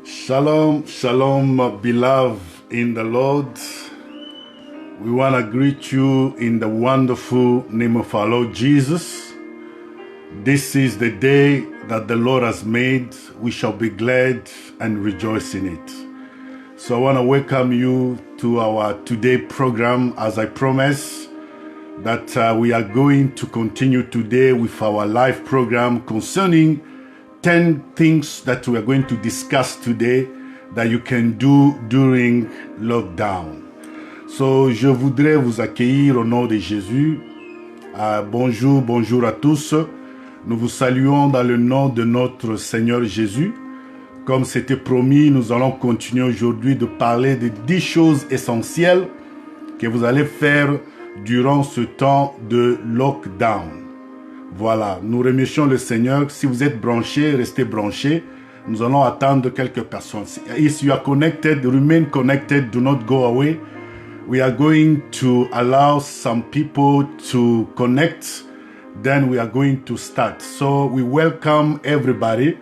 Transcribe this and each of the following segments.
Shalom, shalom, beloved in the Lord. We want to greet you in the wonderful name of our Lord Jesus. This is the day that the Lord has made. We shall be glad and rejoice in it. So I want to welcome you to our today program. As I promised that we are going to continue today with our live program concerning 10 things that we are going to discuss today that you can do during lockdown. So, je voudrais vous accueillir au nom de Jésus. Bonjour, bonjour à tous. Nous vous saluons dans le nom de notre Seigneur Jésus. Comme c'était promis, nous allons continuer aujourd'hui de parler de 10 choses essentielles que vous allez faire durant ce temps de lockdown. Voilà, nous remercions le Seigneur. Si vous êtes branchés, restez branchés. Nous allons attendre quelques personnes. If you are connected, remain connected. Do not go away. We are going to allow some people to connect. Then we are going to start. So we welcome everybody.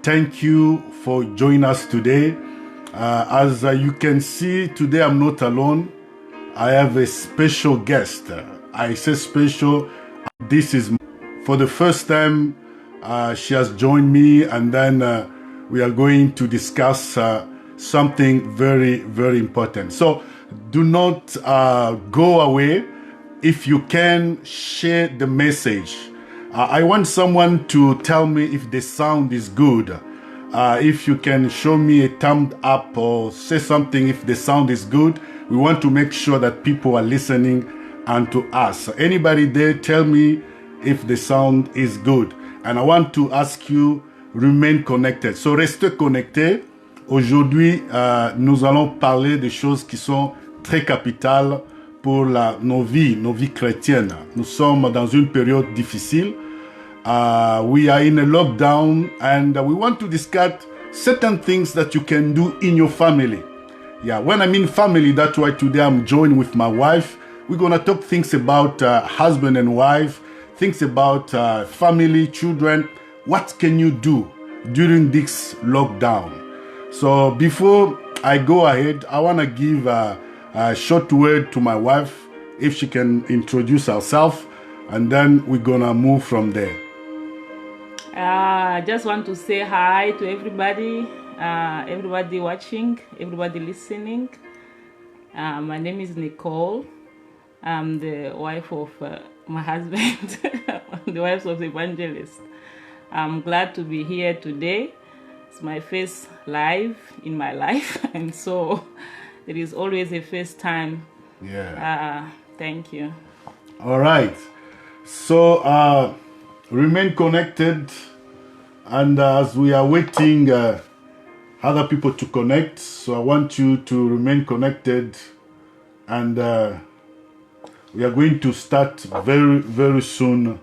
Thank you for joining us today. As you can see, today I'm not alone. I have a special guest. I say special. This is for the first time, she has joined me, and then we are going to discuss something very, very important. So do not go away. If you can, share the message. I want someone to tell me if the sound is good. If you can show me a thumb up or say something if the sound is good. We want to make sure that people are listening and to us. Anybody there, tell me if the sound is good. And I want to ask you, remain connected. So restez connectés. Aujourd'hui, nous allons parler de choses qui sont très capitales pour nos vies chrétiennes. Nous sommes dans une période difficile. We are in a lockdown and we want to discuss certain things that you can do in your family. Yeah, when I mean family, that's why today I'm joined with my wife. We're going to talk things about husband and wife, things about family, children. What can you do during this lockdown? So before I go ahead, I want to give a short word to my wife, if she can introduce herself, and then we're going to move from there. I just want to say hi to everybody, everybody watching, everybody listening. My name is Nicole. I'm the wife of my husband, the wife of the evangelist. I'm glad to be here today. It's my first live in my life, and so it is always a first time. Yeah. Thank you. All right. So remain connected, and as we are waiting other people to connect, so I want you to remain connected, and we are going to start very, very soon.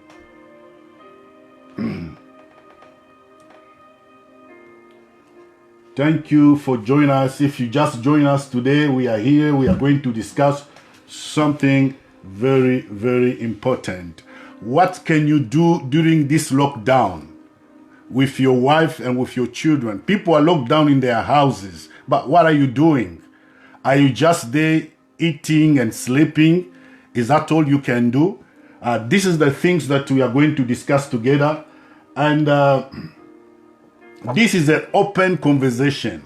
Thank you for joining us. If you just join us today, we are here. We are going to discuss something very, very important. What can you do during this lockdown with your wife and with your children? People are locked down in their houses, but what are you doing? Are you just there eating and sleeping? Is that all you can do? This is the things that we are going to discuss together. And this is an open conversation.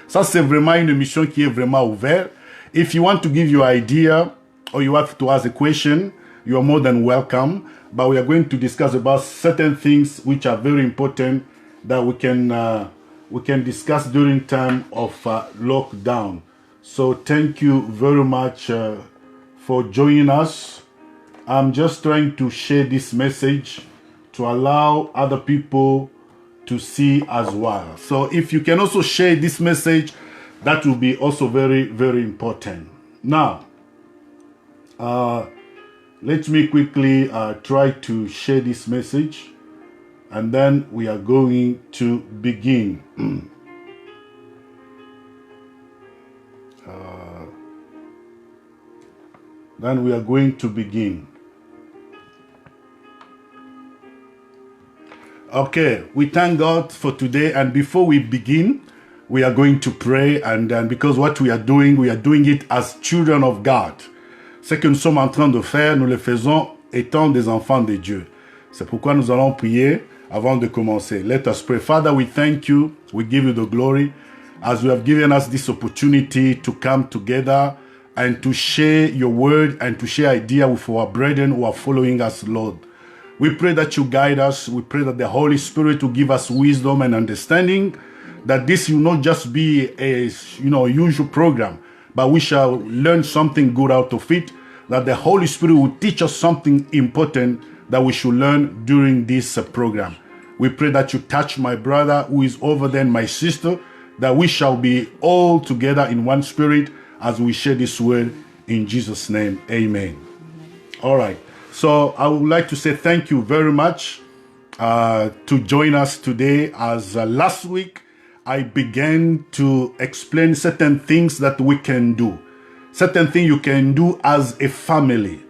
Ça, c'est vraiment une émission qui est vraiment ouverte. If you want to give your idea or you have to ask a question, you are more than welcome. But we are going to discuss about certain things which are very important that we can discuss during time of lockdown. So thank you very much for joining us. I'm just trying to share this message to allow other people to see as well. So if you can also share this message, that will be also very, very important. Now, let me quickly try to share this message, and then we are going to begin. Then we are going to begin. Okay, we thank God for today. And before we begin, we are going to pray. And because what we are doing it as children of God. Ce que nous sommes en train de faire, nous le faisons étant des enfants de Dieu. C'est pourquoi nous allons prier avant de commencer. Let us pray. Father, we thank you. We give you the glory as you have given us this opportunity to come together and to share your word and to share idea with our brethren who are following us, Lord. We pray that you guide us. We pray that the Holy Spirit will give us wisdom and understanding, that this will not just be a usual program, but we shall learn something good out of it, that the Holy Spirit will teach us something important that we should learn during this program. We pray that you touch my brother who is over there and my sister, that we shall be all together in one spirit as we share this word in Jesus' name. Amen. All right. So I would like to say thank you very much to join us today. As last week, I began to explain certain things that we can do. Certain things you can do as a family.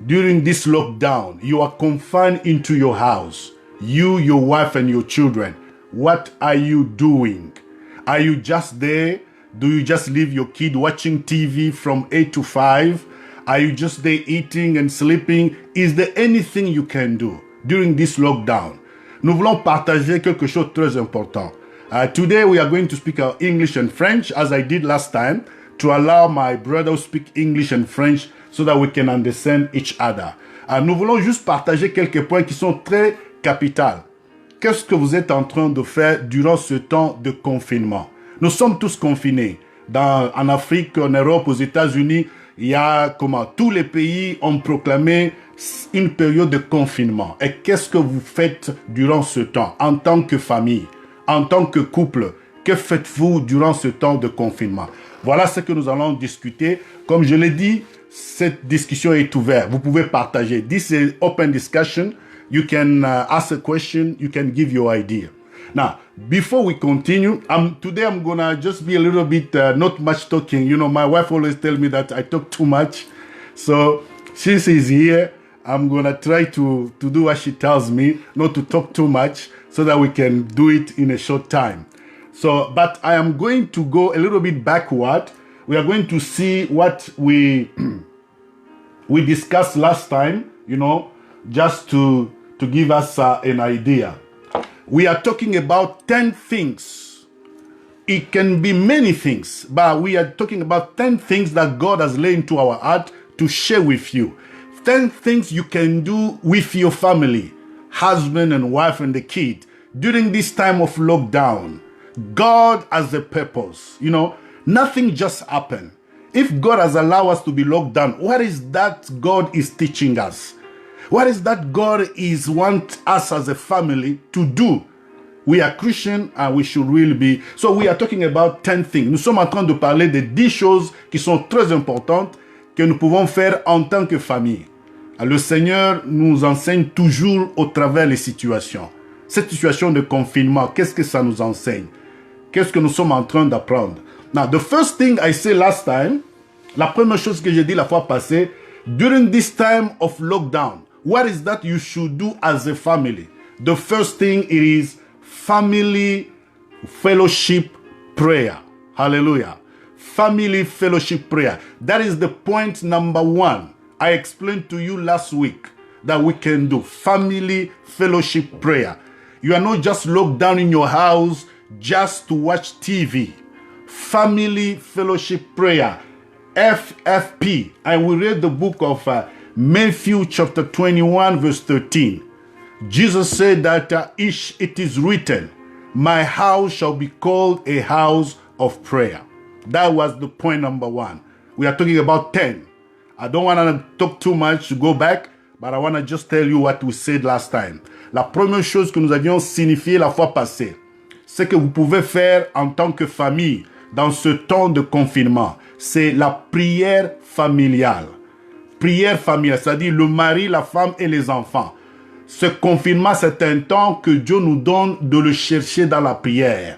During this lockdown, you are confined into your house. You, your wife, and your children. What are you doing? Are you just there? Do you just leave your kid watching TV from 8 to 5? Are you just there eating and sleeping? Is there anything you can do during this lockdown? Nous voulons partager quelque chose de très important. Today we are going to speak English and French as I did last time to allow my brother to speak English and French so that we can understand each other. Nous voulons juste partager quelques points qui sont très capitaux. Qu'est-ce que vous êtes en train de faire durant ce temps de confinement? Nous sommes tous confinés. En Afrique, en Europe, aux États-Unis, il y a tous les pays ont proclamé une période de confinement. Et qu'est-ce que vous faites durant ce temps en tant que famille, en tant que couple? Que faites-vous durant ce temps de confinement? Voilà ce que nous allons discuter. Comme je l'ai dit, cette discussion est ouverte. Vous pouvez partager. This is open discussion. You can ask a question. You can give your idea. Now, before we continue, today I'm going to just be a little bit, not much talking. You know, my wife always tells me that I talk too much. So, since she's here, I'm going to try to do what she tells me, not to talk too much, so that we can do it in a short time. So, but I am going to go a little bit backward. We are going to see what we discussed last time, you know, just to give us an idea. We are talking about 10 things. It can be many things, but we are talking about 10 things that God has laid into our heart to share with you. 10 things you can do with your family, husband and wife and the kid, during this time of lockdown. God has a purpose. You know, nothing just happened. If God has allowed us to be locked down, what is that God is teaching us? What is that God is want us as a family to do? We are Christian and we should really be. So we are talking about 10 things. Nous sommes en train de parler de 10 choses qui sont très importantes que nous pouvons faire en tant que famille. Le Seigneur nous enseigne toujours au travers des situations. Cette situation de confinement, qu'est-ce que ça nous enseigne? Qu'est-ce que nous sommes en train d'apprendre? Now, the first thing I said last time, la première chose que j'ai dit la fois passée, during this time of lockdown, what is that you should do as a family? The first thing is family fellowship prayer. Hallelujah. Family fellowship prayer. That is the point number 1. I explained to you last week that we can do family fellowship prayer. You are not just locked down in your house just to watch TV. Family fellowship prayer. FFP. And we read the book of Matthew chapter 21 verse 13. Jesus said that it is written, my house shall be called a house of prayer. That was the point number 1. We are talking about 10. I don't want to talk too much to go back, but I want to just tell you what we said last time. La première chose que nous avions signifié la fois passée, ce que vous pouvez faire en tant que famille dans ce temps de confinement, c'est la prière familiale. Prière familiale, c'est-à-dire le mari, la femme et les enfants. Ce confinement, c'est un temps que Dieu nous donne de le chercher dans la prière.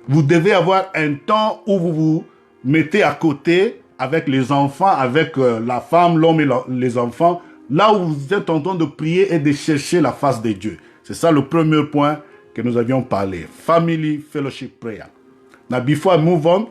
Vous devez avoir un temps où vous vous mettez à côté avec les enfants, avec la femme, l'homme et les enfants, là où vous êtes en train de prier et de chercher la face de Dieu. C'est ça le premier point que nous avions parlé. Family Fellowship Prayer. Now, before I move on,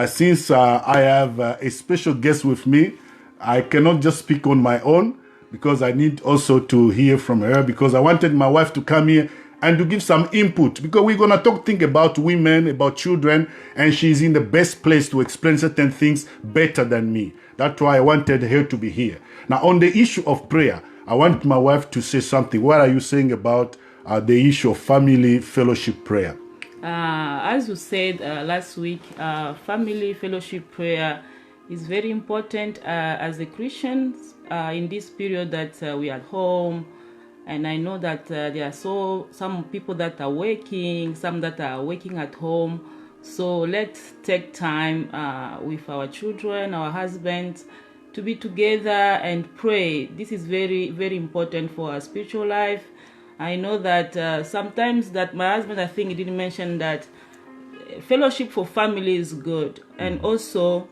since I have a special guest with me, I cannot just speak on my own because I need also to hear from her, because I wanted my wife to come here and to give some input, because we're going to think about women, about children, and she's in the best place to explain certain things better than me. That's why I wanted her to be here. Now, on the issue of prayer, I want my wife to say something. What are you saying about the issue of family fellowship prayer? As you said last week, family fellowship prayer is very important as a Christians in this period that we are at home. And I know that there are some people that are working, some that are working at home. So let's take time with our children, our husbands, to be together and pray. This is very, very important for our spiritual life. I know that sometimes that my husband, I think he didn't mention that fellowship for family is good. And also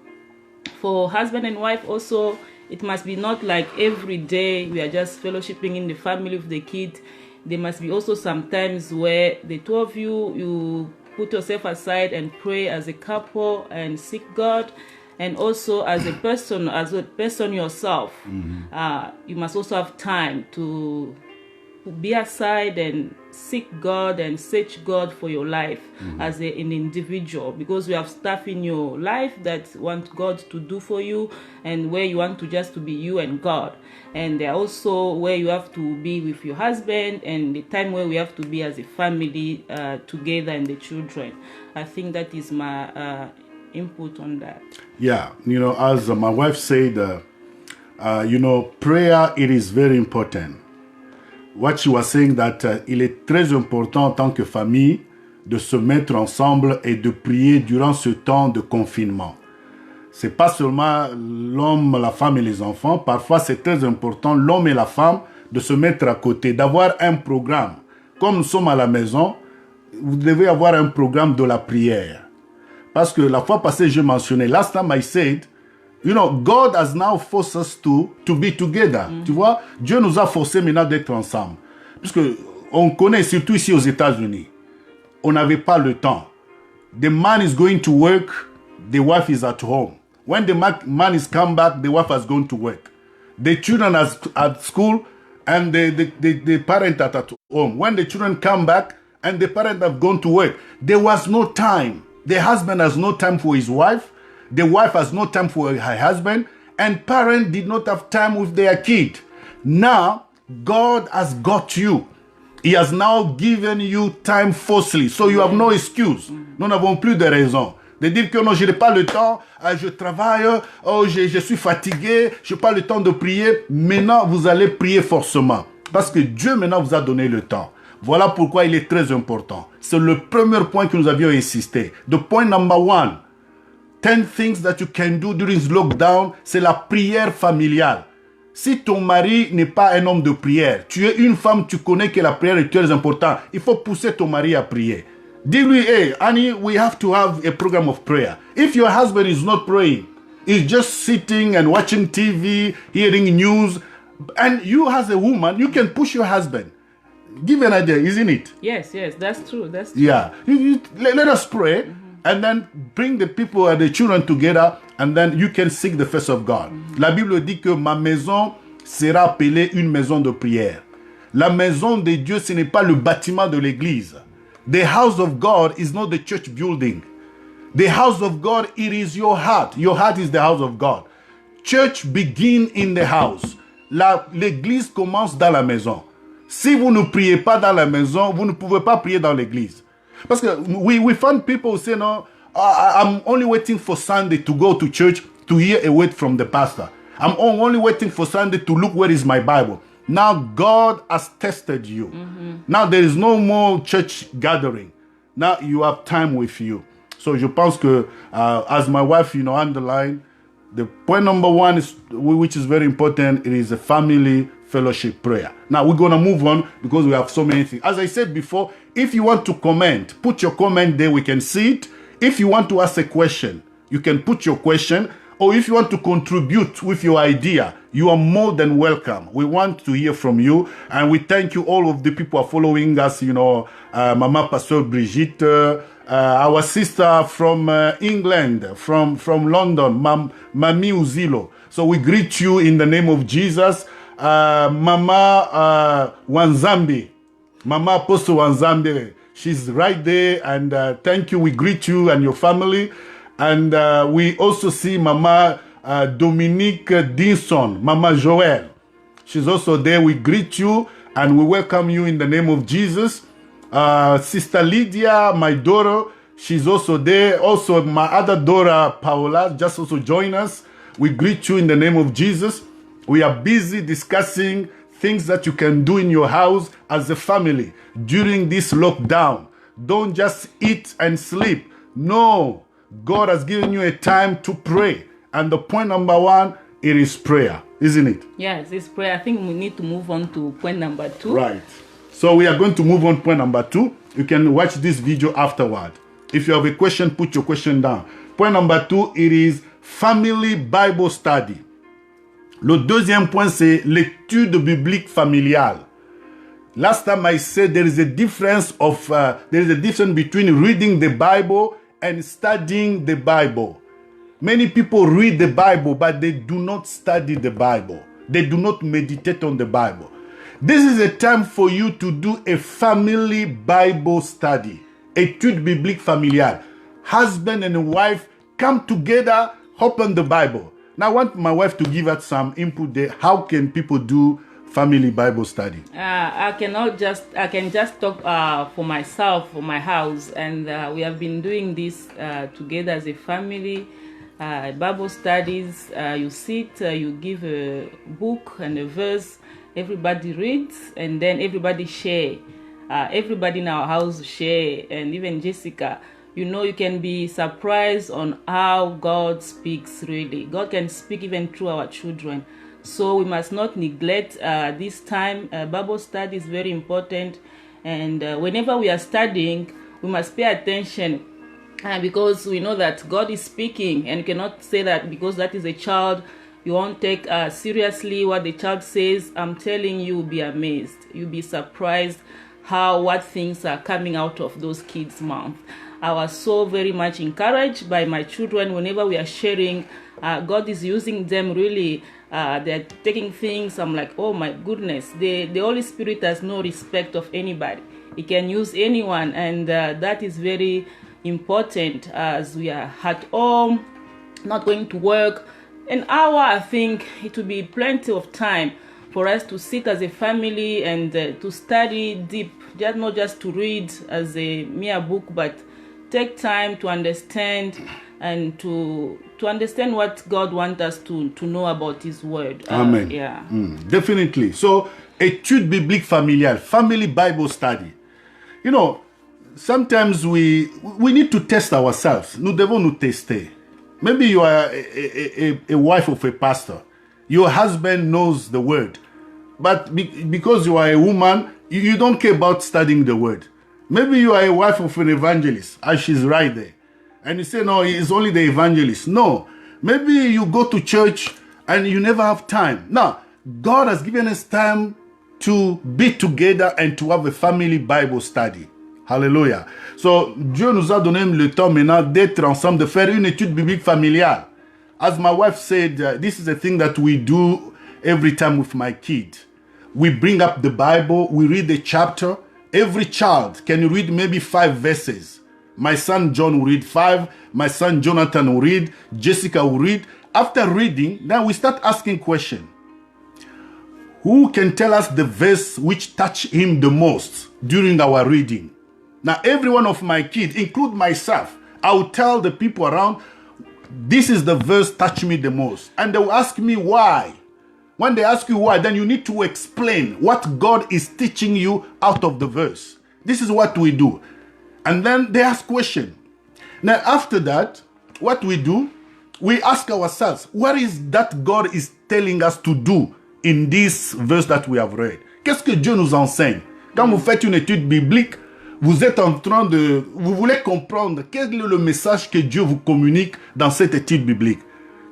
for husband and wife also, it must be not like every day we are just fellowshipping in the family with the kids. There must be also some times where the two of you put yourself aside and pray as a couple and seek God. And also as a person yourself, you must also have time to be aside and seek God and search God for your life as an individual, because you have stuff in your life that want God to do for you, and where you want to just to be you and God. And there are also where you have to be with your husband, and the time where we have to be as a family together, and the children. I think that is my input on that. Yeah, as my wife said, prayer, it is very important. What she was saying, that il est très important en tant que famille de se mettre ensemble et de prier durant ce temps de confinement. C'est pas seulement l'homme, la femme et les enfants. Parfois, c'est très important, l'homme et la femme, de se mettre à côté, d'avoir un programme. Comme nous sommes à la maison, vous devez avoir un programme de la prière. Parce que la fois passée, je mentionnais, last time I said, God has now forced us to be together. Tu vois, Dieu nous a forcés maintenant d'être ensemble. Puisque on connaît, surtout ici aux États-Unis, on n'avait pas le temps. The man is going to work, the wife is at home. When the man is come back, the wife has gone to work. The children are at school, and the parent are at home. When the children come back, and the parent have gone to work, there was no time. The husband has no time for his wife. The wife has no time for her husband, and parents did not have time with their kid. Now, God has got you. He has now given you time falsely. So you have no excuse. Nous n'avons plus de raison. De dire que non, je n'ai pas le temps, je travaille, je suis fatigué, je n'ai pas le temps de prier. Maintenant, vous allez prier forcément. Parce que Dieu maintenant vous a donné le temps. Voilà pourquoi il est très important. C'est le premier point que nous avions insisté. The point number 1. 10 things that you can do during this lockdown, c'est la prière familiale. Si ton mari n'est pas un homme de prière, tu es une femme, tu connais que la prière est très importante, il faut pousser ton mari à prier. Dis-lui, hey, honey, we have to have a program of prayer. If your husband is not praying, he's just sitting and watching TV, hearing news, and you as a woman, you can push your husband. Give an idea, isn't it? Yes, that's true. That's true. Yeah, let us pray. And then bring the people and the children together, and then you can seek the face of God. La Bible dit que ma maison sera appelée une maison de prière. La maison de Dieu, ce n'est pas le bâtiment de l'église. The house of God is not the church building. The house of God, it is your heart. Your heart is the house of God. Church begin in the house. L'église commence dans la maison. Si vous ne priez pas dans la maison, vous ne pouvez pas prier dans l'église. Parce que we find people who say, no, I'm only waiting for Sunday to go to church to hear a word from the pastor. I'm only waiting for Sunday to look where is my Bible. Now God has tested you. Now there is no more church gathering. Now you have time with you. So je pense que, as my wife, underlined, the point number 1 is, which is very important, it is a family fellowship prayer. Now we're going to move on because we have so many things. As I said before, if you want to comment, put your comment there, we can see it. If you want to ask a question, you can put your question or if you want to contribute with your idea, you are more than welcome. We want to hear from you, and we thank you, all of the people are following us, Mama Pastor Brigitte, our sister from England, from London, Mami Uzilo. So we greet you in the name of Jesus. Mama Wanzambi, Mama Apostle Wanzambi, she's right there, and thank you. We greet you and your family. And we also see Mama Dominique Dinson, Mama Joel. She's also there. We greet you and we welcome you in the name of Jesus. Sister Lydia, my daughter, she's also there. Also, my other daughter, Paola, just also join us. We greet you in the name of Jesus. We are busy discussing things that you can do in your house as a family during this lockdown. Don't just eat and sleep. No, God has given you a time to pray. And the point number one, it is prayer, isn't it? Yes, it's prayer. I think we need to move on to point number 2. Right. So we are going to move on to point number 2. You can watch this video afterward. If you have a question, put your question down. Point number 2, it is family Bible study. Le deuxième point, c'est l'étude biblique familiale. Last time I said there is a difference between reading the Bible and studying the Bible. Many people read the Bible, but they do not study the Bible. They do not meditate on the Bible. This is a time for you to do a family Bible study. Étude biblique familiale. Husband and wife come together, open the Bible. Now I want my wife to give us some input there. How can people do family Bible study? I can just talk for myself, for my house, and we have been doing this together as a family. Bible studies. You sit, you give a book and a verse. Everybody reads, and then everybody share. Everybody in our house share, and even Jessica. You can be surprised on how God speaks really. God can speak even through our children. So we must not neglect this time. Bible study is very important. And whenever we are studying, we must pay attention because we know that God is speaking. And you cannot say that because that is a child, you won't take seriously what the child says. I'm telling you, you'll be amazed. You'll be surprised what things are coming out of those kids' mouths. I was so very much encouraged by my children whenever we are sharing. God is using them really. They're taking things. I'm like, oh my goodness. The Holy Spirit has no respect of anybody. He can use anyone, and that is very important as we are at home, not going to work. An hour, I think it will be plenty of time for us to sit as a family and to study deep, not just to read as a mere book, but take time to understand and to understand what God wants us to know about His Word. Amen. Yeah. Definitely. So, étude biblique familiale, family Bible study. Sometimes we need to test ourselves. Nous devons nous tester. Maybe you are a wife of a pastor. Your husband knows the Word. But because you are a woman, you don't care about studying the Word. Maybe you are a wife of an evangelist, and she's right there. And you say, no, it's only the evangelist. No. Maybe you go to church and you never have time. Now, God has given us time to be together and to have a family Bible study. Hallelujah. So, Dieu nous a donné le temps maintenant d'être ensemble, de faire une étude biblique familiale. As my wife said, this is a thing that we do every time with my kid. We bring up the Bible, we read the chapter. Every child can read maybe 5 verses. My son John will read 5. My son Jonathan will read. Jessica will read. After reading, then we start asking questions. Who can tell us the verse which touched him the most during our reading? Now, every one of my kids, include myself, I will tell the people around, this is the verse touched me the most. And they will ask me why. When they ask you why, then you need to explain what God is teaching you out of the verse. This is what we do. And then they ask questions. Now, after that, what we do, we ask ourselves, what is that God is telling us to do in this verse that we have read? Qu'est-ce que Dieu nous enseigne? Quand vous faites une étude biblique, vous êtes en train vous voulez comprendre quel est le message que Dieu vous communique dans cette étude biblique.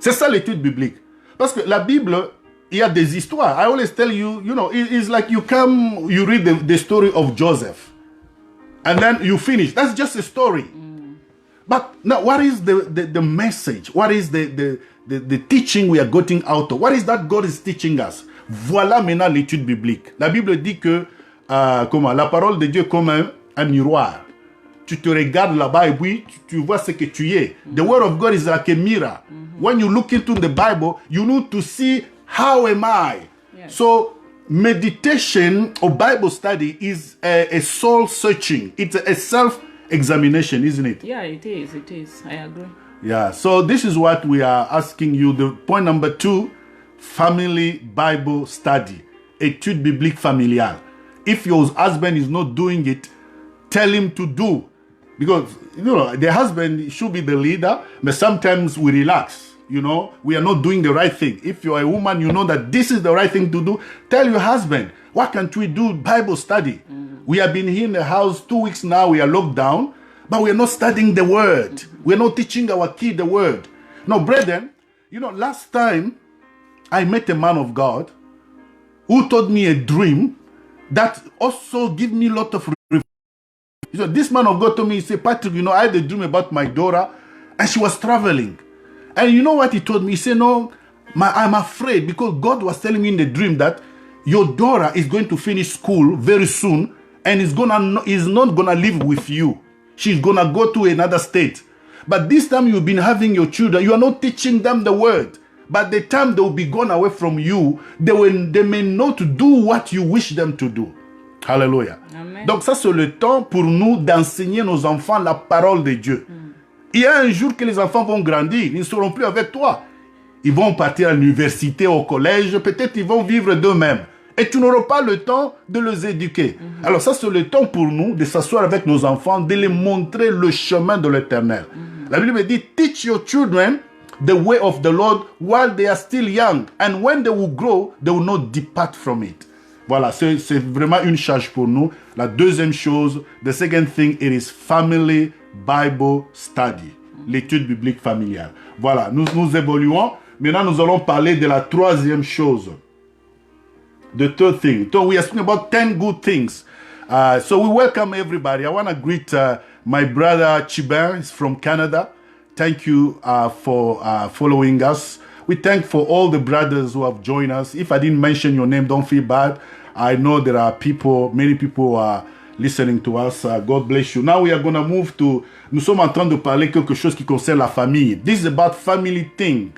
C'est ça l'étude biblique. Parce que la Bible, il y a des histoires. I always tell you, you know, it's like you come, you read the story of Joseph. And then you finish. That's just a story. But now, what is the message? What is the teaching we are getting out of? What is that God is teaching us? Voilà maintenant l'étude biblique. La Bible dit que la parole de Dieu est comme un miroir. Tu te regardes là-bas et puis tu vois ce que tu es. The word of God is like a mirror. When you look into the Bible, you need to see how am I. Yes. So meditation or Bible study is a soul searching. It's a self-examination, isn't it? Yeah, it is. It is. I agree. Yeah. So this is what we are asking you. The point number 2, family Bible study. Étude biblique familiale. If your husband is not doing it, tell him to do. Because, you know, the husband should be the leader, but sometimes we relax. You know, we are not doing the right thing. If you're a woman, you know that this is the right thing to do. Tell your husband, what can't we do? Bible study. We have been here in the house 2 weeks now. We are locked down, but we are not studying the word. We are not teaching our kid the word. No, brethren, you know, last time I met a man of God who told me a dream that also gave me a lot of. You know, this man of God told me, he said, Patrick, you know, I had a dream about my daughter and she was traveling. And you know what he told me? He said, no, I'm afraid because God was telling me in the dream that your daughter is going to finish school very soon and is not going to live with you. She's going to go to another state. But this time you've been having your children, you are not teaching them the word. But the time they will be gone away from you, they may not do what you wish them to do. Hallelujah. Amen. Donc ça, c'est le temps pour nous d'enseigner nos enfants la parole de Dieu. Il y a un jour que les enfants vont grandir, ils ne seront plus avec toi. Ils vont partir à l'université, au collège, peut-être ils vont vivre d'eux-mêmes. Et tu n'auras pas le temps de les éduquer. Alors ça, c'est le temps pour nous de s'asseoir avec nos enfants, de les montrer le chemin de l'Éternel. La Bible dit, teach your children the way of the Lord while they are still young. And when they will grow, they will not depart from it. Voilà, c'est vraiment une charge pour nous. La deuxième chose, the second thing, it is family Bible study, l'étude biblique familiale. Voilà, nous évoluons. Maintenant, nous allons parler de la troisième chose. The third thing. So we are speaking about 10 good things. So we welcome everybody. I want to greet my brother Chibin. He's from Canada. Thank you for following us. We thank for all the brothers who have joined us. If I didn't mention your name, don't feel bad. I know there are many people are listening to us. God bless you. Now we are going to move to, nous sommes en train de parler quelque chose qui concerne la famille. This is about family thing.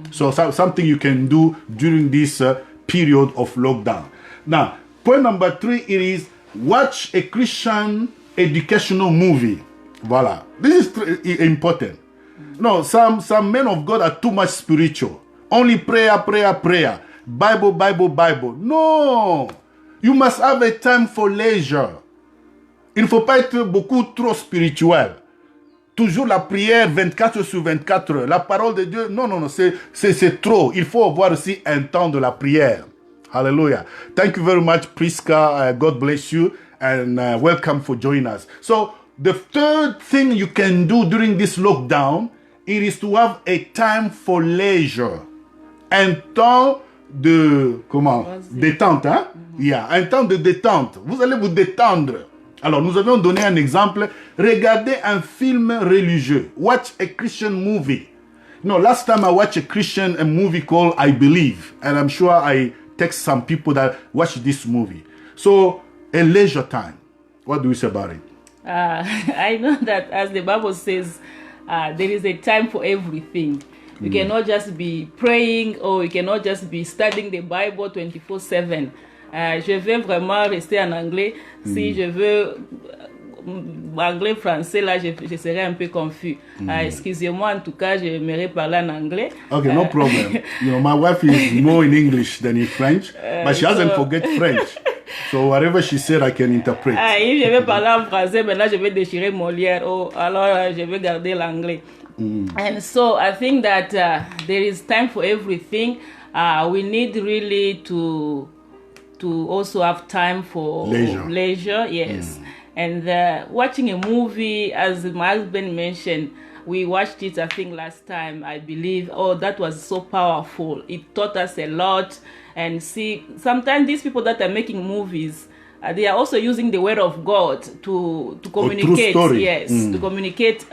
So something you can do during this period of lockdown. Now, point number 3, it is watch a Christian educational movie. Voilà. This is important. No, some men of God are too much spiritual. Only prayer. Bible. No! You must have a time for leisure. Il ne faut pas être beaucoup trop spirituel. Toujours la prière 24 sur 24 heures. La parole de Dieu, non, c'est trop. Il faut avoir aussi un temps de la prière. Hallelujah. Thank you very much, Priska. God bless you and welcome for joining us. So, the third thing you can do during this lockdown, it is to have a time for leisure. Un temps de, détente, hein? Yeah, un temps de détente. Vous allez vous détendre. Alors, nous avons donné un exemple. Regardez un film religieux. Watch a Christian movie. No, last time I watched a movie called I Believe. And I'm sure I text some people that watch this movie. So, a leisure time. What do you say about it? I know that as the Bible says, there is a time for everything. You cannot just be praying or you cannot just be studying the Bible 24/7. Je vais vraiment rester en anglais. Si je veux anglais, français, là, je serais un peu confus. Excusez-moi, en tout cas, j'aimerais parler en anglais. Okay, no problem. You know, my wife is more in English than in French, but she hasn't forget French. So whatever she said, I can interpret. Si je vais parler en français, mais là, je vais déchirer Molière. Alors, je vais garder l'anglais. And so I think that there is time for everything. We need really to also have time for leisure, yes. And watching a movie, as my husband mentioned, We watched it, I think, last time, I believe. Oh, that was so powerful. It taught us a lot. And see, sometimes these people that are making movies, they are also using the word of God to communicate. Story. Yes, to communicate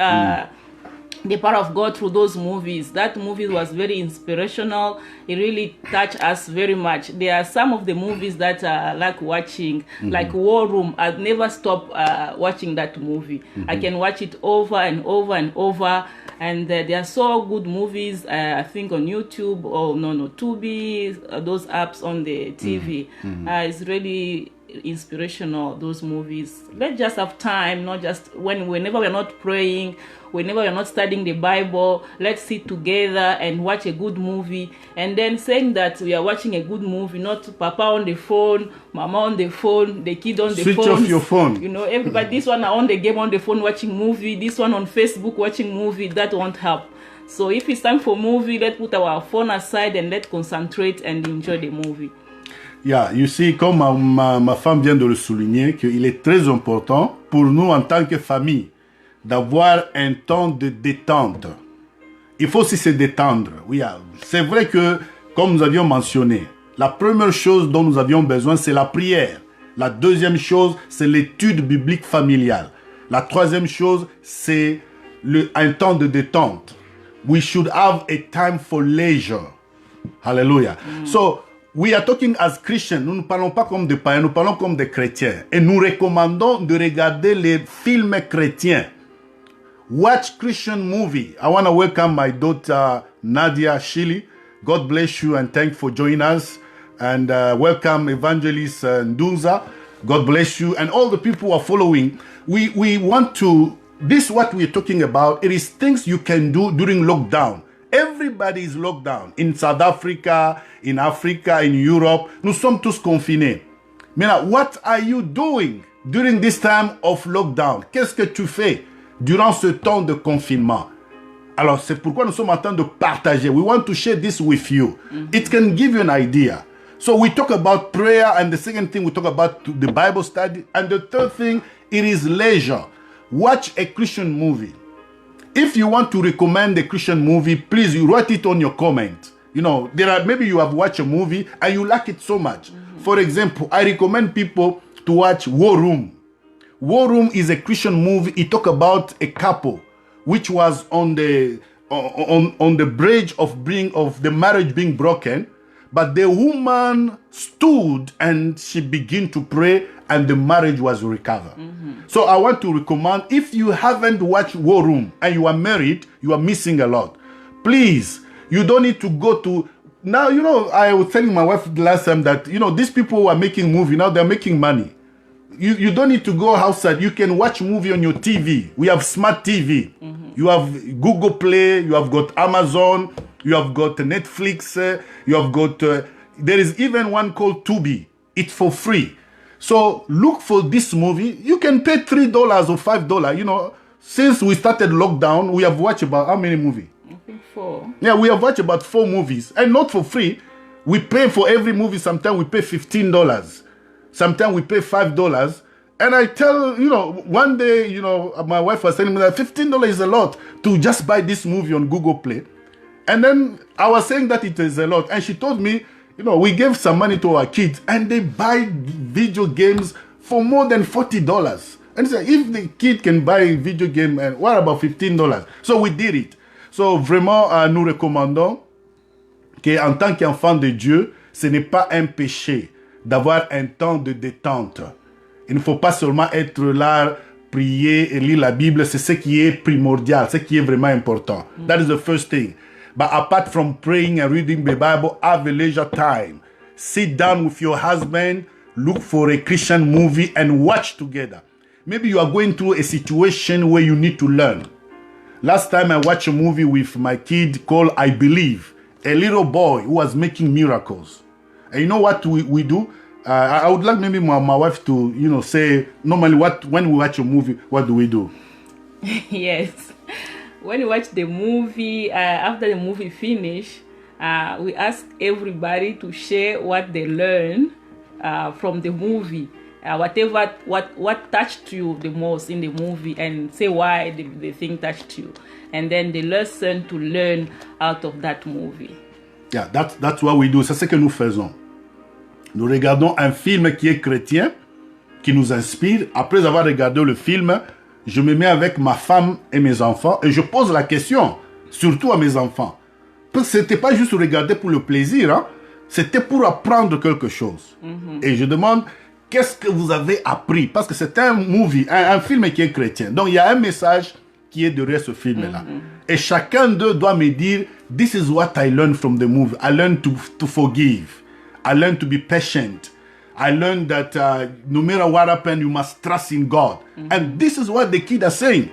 the power of God through those movies. That movie was very inspirational. It really touched us very much. There are some of the movies that I like watching, like War Room. I've never stopped watching that movie. I can watch it over and over and over. And there are so good movies, I think on YouTube or Tubi, those apps on the TV. It's really inspirational, those movies. Let's just have time, not just whenever we're not praying, whenever we're not studying the Bible, let's sit together and watch a good movie. And then saying that we are watching a good movie, not papa on the phone, mama on the phone, the kid on the phone. Switch off your phone. You know, everybody, this one on the game on the phone watching movie, this one on Facebook watching movie. That won't help. So if it's time for movie, let's put our phone aside and let's concentrate and enjoy the movie. Yeah, you see, comme ma femme vient de le souligner, qu'il est très important pour nous en tant que famille d'avoir un temps de détente. Il faut aussi se détendre. Oui, c'est vrai que, comme nous avions mentionné, la première chose dont nous avions besoin, c'est la prière. La deuxième chose, c'est l'étude biblique familiale. La troisième chose, c'est un temps de détente. We should have a time for leisure. Hallelujah. So, we are talking as Christians. Nous ne parlons pas comme des païens, nous parlons comme des chrétiens. Et nous recommandons de regarder les films chrétiens. Watch Christian movie. I want to welcome my daughter Nadia Shili. God bless you and thank you for joining us. And welcome Evangelist Ndunza. God bless you. And all the people who are following. We want to, this is what we're talking about. It is things you can do during lockdown. Everybody is locked down. In South Africa, in Africa, in Europe. Nous sommes tous confinés. Maintenant, what are you doing during this time of lockdown? Qu'est-ce que tu fais durant ce temps de confinement? Alors, c'est pourquoi nous sommes en train de partager. We want to share this with you. It can give you an idea. So we talk about prayer, and the second thing we talk about the Bible study. And the third thing, it is leisure. Watch a Christian movie. If you want to recommend a Christian movie, please you write it on your comment. You know, maybe you have watched a movie and you like it so much. For example, I recommend people to watch War Room. War Room is a Christian movie. It talks about a couple which was on the bridge of the marriage being broken, but the woman stood and she began to pray and the marriage was recovered. So I want to recommend, if you haven't watched War Room and you are married, you are missing a lot. Please, you don't need to go to, now, you know, I was telling my wife last time that, you know, these people who are making movie, now they're making money. You don't need to go outside. You can watch movie on your TV. We have smart TV. You have Google Play, you have got Amazon, you have got Netflix, you have got, there is even one called Tubi. It's for free. So look for this movie. You can pay $3 or $5. You know, since we started lockdown, we have watched about how many movies? I think 4. Yeah, we have watched about 4 movies. And not for free. We pay for every movie. Sometimes we pay $15. Sometimes we pay $5. And I tell, you know, one day, you know, my wife was telling me that $15 is a lot to just buy this movie on Google Play. And then I was saying that it is a lot. And she told me, you know, we gave some money to our kids and they buy video games for more than $40. And so if the kid can buy a video game, and what about $15? So we did it. So vraiment, nous recommandons qu'en tant qu'enfant de Dieu, ce n'est pas un péché d'avoir un temps de détente. Il ne faut pas seulement être là, prier et lire la Bible, c'est ce qui est primordial, ce qui est vraiment important. That is the first thing. But apart from praying and reading the Bible, have a leisure time. Sit down with your husband, look for a Christian movie and watch together. Maybe you are going through a situation where you need to learn. Last time I watched a movie with my kid called I Believe, a little boy who was making miracles. And you know what we do? I would like maybe my wife to, you know, say, normally when we watch a movie, what do we do? Yes. When we watch the movie, after the movie finish, we ask everybody to share what they learn from the movie. what touched you the most in the movie, and say why the thing touched you, and then the lesson to learn out of that movie. Yeah, that's what we do. C'est ce que nous faisons. Nous regardons un film qui est chrétien, qui nous inspire. Après avoir regardé le film, je me mets avec ma femme et mes enfants et je pose la question, surtout à mes enfants. Parce que c'était pas juste regarder pour le plaisir, hein? C'était pour apprendre quelque chose. Et je demande, qu'est-ce que vous avez appris? Parce que c'est un movie, un film qui est chrétien. Donc il y a un message qui est derrière ce film-là. Et chacun d'eux doit me dire, this is what I learned from the movie. I learned to forgive. I learned to be patient. I learned that no matter what happens, you must trust in God. And this is what the kids are saying.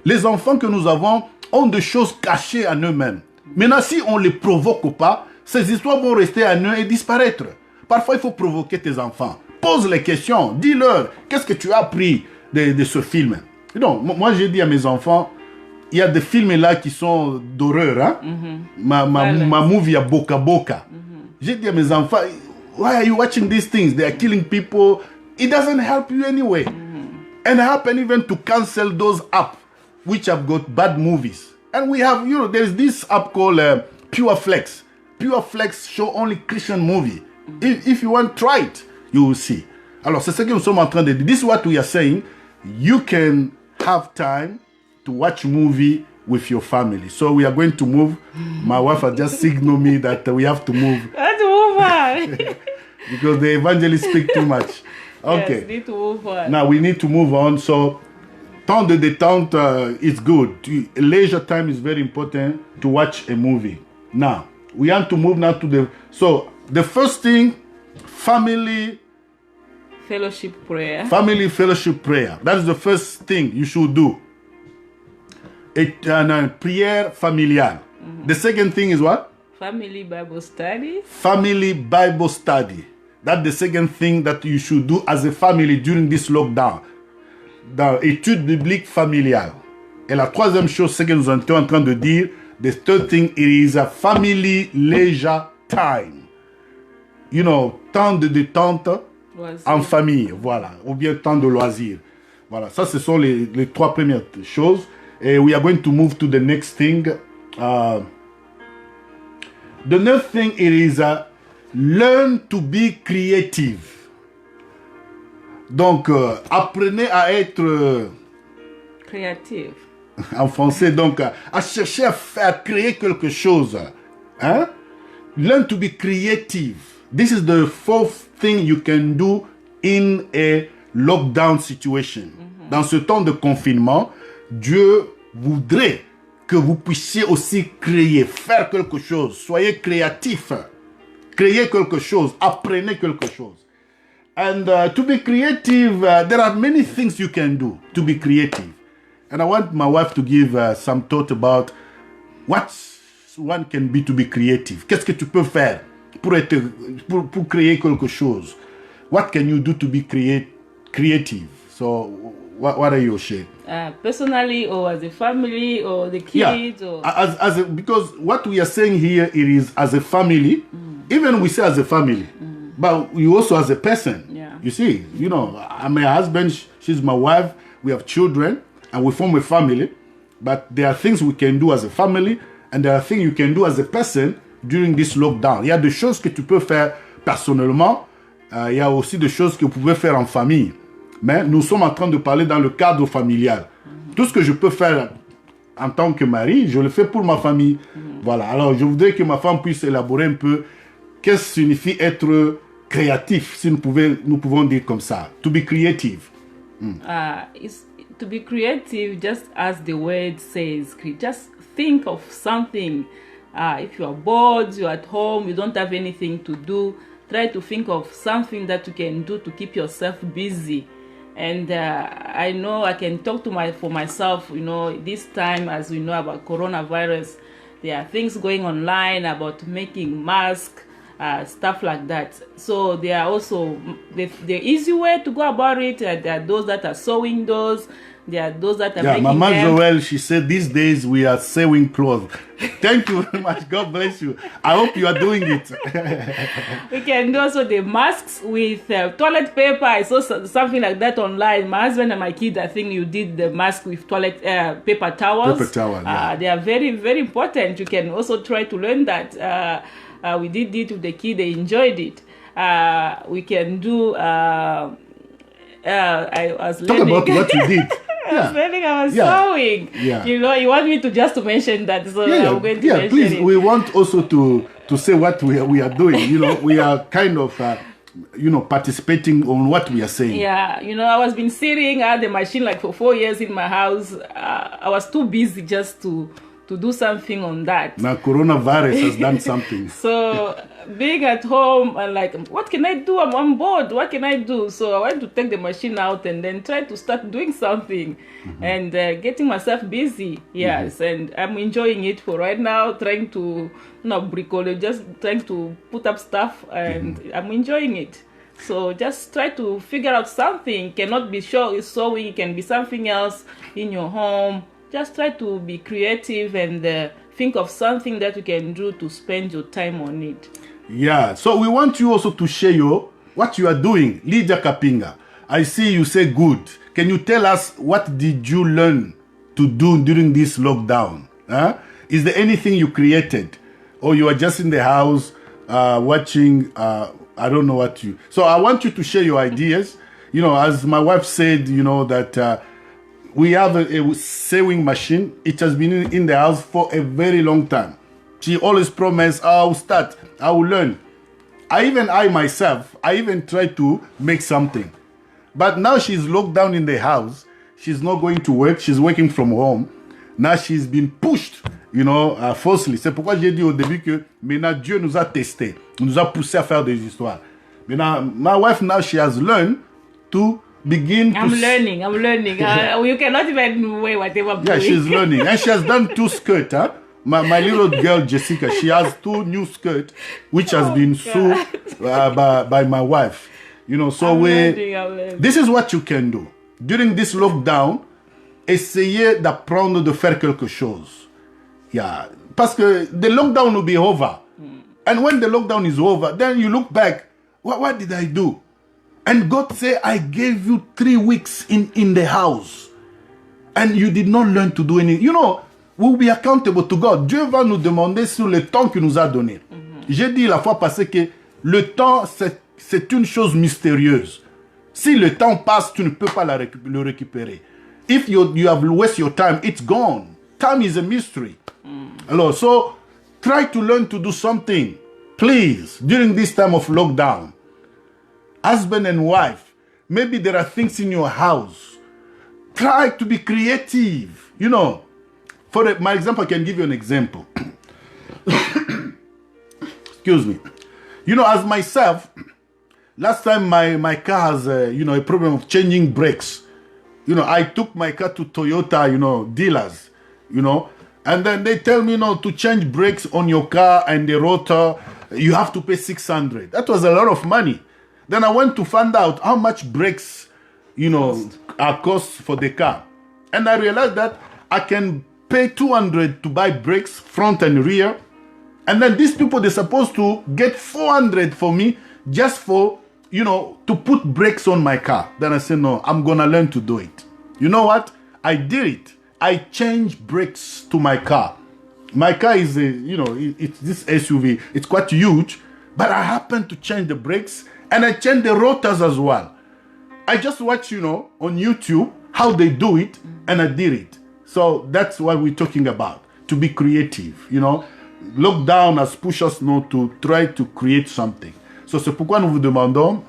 Les enfants que nous avons ont des choses cachées en eux-mêmes. Maintenant, si on ne les provoque pas, ces histoires vont rester en eux et disparaître. Parfois, il faut provoquer tes enfants. Pose les questions. Dis-leur, qu'est-ce que tu as appris de ce film? Non, moi, j'ai dit à mes enfants, il y a des films là qui sont d'horreur. Hein? Ma movie à Boca Boca. J'ai dit à mes enfants, why are you watching these things? They are killing people. It doesn't help you anyway. And I happen even to cancel those apps which have got bad movies. And we have, there's this app called Pure Flex. Pure Flex show only Christian movie. If you want, try it. You will see. Alors, c'est ce que nous sommes en train de dire. This is what we are saying. You can have time to watch movie with your family. So we are going to move. My wife has just signaled me that we have to move. Let's move on. Because the evangelists speak too much. Okay. Yes, need to move on. Now we need to move on. So, temps de détente is good. Leisure time is very important to watch a movie. Now, we have to move now to the first thing, family fellowship prayer. Family fellowship prayer. That is the first thing you should do. A prayer familial. The second thing is what? Family Bible study. Family Bible study. That's the second thing that you should do as a family during this lockdown. Dans étude biblique familiale. Et la troisième chose, c'est que nous étions en train de dire, the third thing is a family leisure time. Temps de détente en famille, voilà. Ou bien temps de loisir. Voilà, ça, ce sont les trois premières choses. Et we are going to move to the next thing. The next thing is learn to be creative. Donc, apprenez à être créatif. En français, donc, à chercher à créer quelque chose. Hein? Learn to be creative. This is the fourth thing you can do in a lockdown situation. Dans ce temps de confinement, Dieu voudrait que vous puissiez aussi créer, faire quelque chose. Soyez créatif. Créez quelque chose. Apprenez quelque chose. And to be creative, there are many things you can do to be creative. And I want my wife to give some thought about what one can be to be creative. Qu'est-ce que tu peux faire pour créer quelque chose? What can you do to be creative? So, what are your share? Personally, or as a family, or the kids, yeah. or because what we are saying here, it is as a family. Even we say as a family, but you also as a person. Yeah. You see, I'm my husband, she's my wife. We have children, and we form a family. But there are things we can do as a family, and there are things you can do as a person during this lockdown. Il y a des choses que tu peux faire personnellement. Il y a aussi des choses que vous pouvez faire en famille. Mais nous sommes en train de parler dans le cadre familial. Tout ce que je peux faire en tant que mari, je le fais pour ma famille. Voilà. Alors, je voudrais que ma femme puisse élaborer un peu qu'est-ce que signifie être créatif, si nous pouvons dire comme ça. To be creative. To be creative, just as the word says, just think of something. If you are bored, you're at home, you don't have anything to do, try to think of something that you can do to keep yourself busy. And I know I can talk for myself, this time, as we know about coronavirus, there are things going online about making masks, stuff like that. So there are also the easy way to go about it. There are those that are sewing those. There are those that are making Mama them. Joel, she said these days we are sewing clothes. Thank you very much. God bless you. I hope you are doing it. We can do also the masks with toilet paper. I saw something like that online. My husband and my kid, I think you did the mask with toilet paper towels. Paper towel, yeah. They are very, very important. You can also try to learn that. We did it with the kid. They enjoyed it. We can do... I was Talk learning. about what you did. I was sewing. Yeah. You know, you want me to just to mention that, so I'm going to mention please. it. We want also to say what we are doing. You know, we are kind of participating on what we are saying. Yeah, you know, I was been sitting at the machine like for 4 years in my house. I was too busy just to do something on that. Now coronavirus has done something. So being at home and like, what can I do? I'm on board. What can I do? So I went to take the machine out and then try to start doing something and getting myself busy. Yes, and I'm enjoying it for right now. Trying to, bricole, just trying to put up stuff, and I'm enjoying it. So just try to figure out something. Cannot be sure it's sewing. It can be something else in your home. Just try to be creative and think of something that you can do to spend your time on it. Yeah, so we want you also to share what you are doing. Lydia Kapinga, I see you say good. Can you tell us what did you learn to do during this lockdown? Is there anything you created? Or you are just in the house watching, I don't know what you... So I want you to share your ideas. You know, as my wife said, you know, that... we have a sewing machine. It has been in the house for a very long time. She always promised, I'll start, I will learn. I myself tried to make something. But now she's locked down in the house. She's not going to work. She's working from home. Now she's been pushed, you know, forcefully. C'est pourquoi j'ai dit au début que maintenant Dieu nous a testés, nous a poussé à faire des histoires. Maintenant, my wife now she has learned to begin I'm learning. You cannot even wear whatever I'm doing. Yeah, she's learning. And she has done 2 skirts. My little girl, Jessica, she has 2 new skirts, which has been sewn by my wife. You know, so I'm learning. This is what you can do. During this lockdown, essayez d'apprendre de faire quelque chose. Yeah. Parce que the lockdown will be over. And when the lockdown is over, then you look back, what did I do? And God said, I gave you 3 weeks in the house. And you did not learn to do anything. You know, we'll be accountable to God. Dieu va nous demander sur le temps qu'il nous a donné. J'ai dit la fois passée que le temps, c'est une chose mystérieuse. Si le temps passe, tu ne peux pas le récupérer. If you have wasted your time, it's gone. Time is a mystery. Alors, so try to learn to do something. Please, during this time of lockdown. Husband and wife, maybe there are things in your house. Try to be creative. You know, for my example, I can give you an example. Excuse me. You know, as myself, last time my car has a problem of changing brakes. You know, I took my car to Toyota, dealers, and then they tell me, to change brakes on your car and the rotor, you have to pay $600. That was a lot of money. Then I went to find out how much brakes, are cost for the car. And I realized that I can pay $200 to buy brakes, front and rear. And then these people, they're supposed to get $400 for me just for, to put brakes on my car. Then I said, no, I'm going to learn to do it. You know what? I did it. I changed brakes to my car. My car is, it's this SUV. It's quite huge. But I happened to change the brakes. And I changed the rotors as well. I just watched, on YouTube, how they do it, and I did it. So that's what we're talking about, to be creative, Lockdown has pushed us to try to create something. So c'est pourquoi nous vous demandons,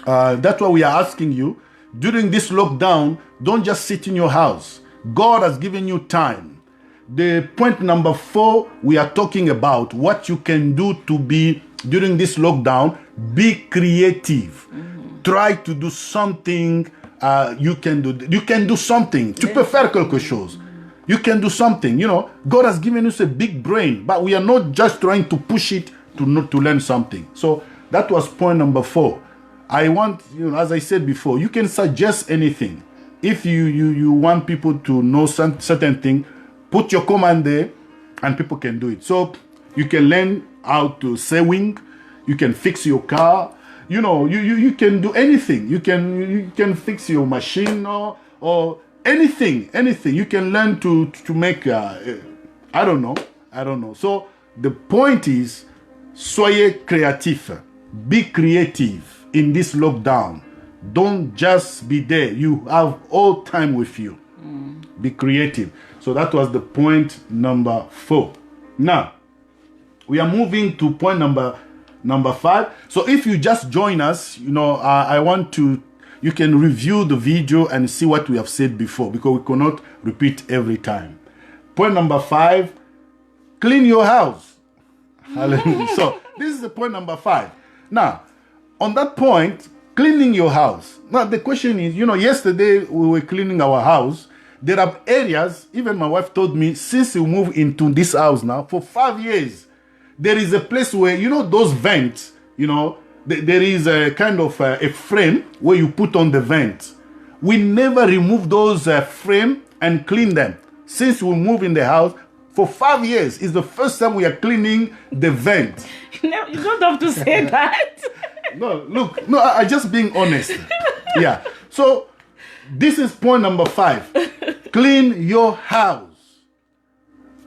that's why we are asking you, during this lockdown, don't just sit in your house. God has given you time. The point number 4, we are talking about what you can do to be, during this lockdown, be creative. Try to do something you can do. You can do something. Tu peux faire quelque chose. You can do something. God has given us a big brain, but we are not just trying to push it to learn something. So that was point number 4. I want, as I said before, you can suggest anything. If you want people to know certain thing, put your command there and people can do it. So you can learn how to sewing, you can fix your car, you can do anything. You can fix your machine or anything. You can learn to make I don't know. So the point is, soyez créatif. Be creative in this lockdown. Don't just be there. You have all time with you. Be creative. So that was the point number 4. Now, we are moving to point number 5. So if you just join us, I want to, you can review the video and see what we have said before, because we cannot repeat every time. Point number 5, clean your house. Hallelujah. So this is the point number 5. Now, on that point, cleaning your house. Now, the question is, yesterday we were cleaning our house. There are areas, even my wife told me, since we moved into this house now, for 5 years, there is a place where, those vents, there is a kind of a frame where you put on the vent. We never remove those frame and clean them. Since we moved in the house, for 5 years, it's the first time we are cleaning the vent. You don't have to say that. No, I just being honest. Yeah. So, this is point number 5. Clean your house.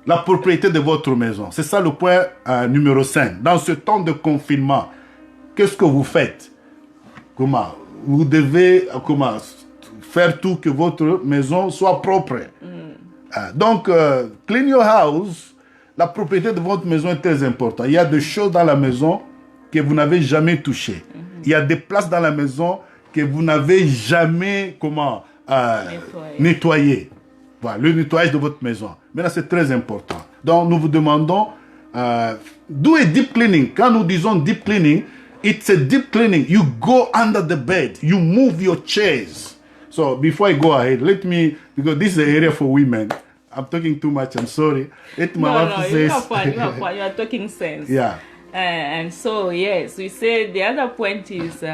La propriété de votre maison. C'est ça le point numéro 5. Dans ce temps de confinement, qu'est-ce que vous faites? Comment? Vous devez faire tout que votre maison soit propre. Donc, clean your house. La propriété de votre maison est très importante. Il y a des choses dans la maison que vous n'avez jamais touchées. Il y a des places dans la maison que vous n'avez jamais nettoyées. Voilà, le nettoyage de votre maison. Maintenant, c'est très important. Donc, nous vous demandons, do a deep cleaning. Quand nous disons deep cleaning, it's a deep cleaning. You go under the bed. You move your chairs. So, before I go ahead, because this is an area for women. I'm talking too much, I'm sorry. No, you are fine. You are talking sense. Yeah. And so, yes, we say the other point is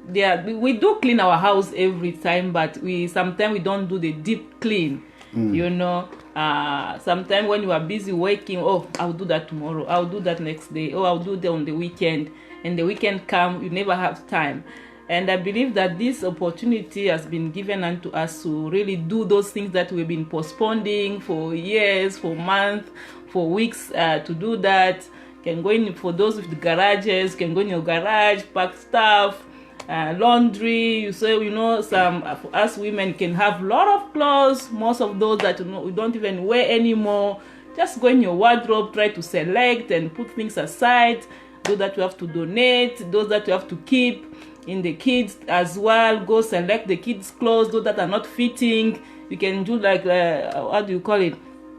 we do clean our house every time, but sometimes we don't do the deep clean. Sometimes when you are busy working, I'll do that tomorrow, I'll do that next day, I'll do that on the weekend, and the weekend comes, you never have time. And I believe that this opportunity has been given unto us to really do those things that we've been postponing for years, for months, for weeks, to do that. Can go in, for those with the garages, can go in your garage, pack stuff, laundry. Some of us women can have a lot of clothes, most of those that we don't even wear anymore. Just go in your wardrobe, try to select and put things aside. Those that you have to donate, those that you have to keep. In the kids as well, go select the kids' clothes, those that are not fitting. You can do like, what do you call it?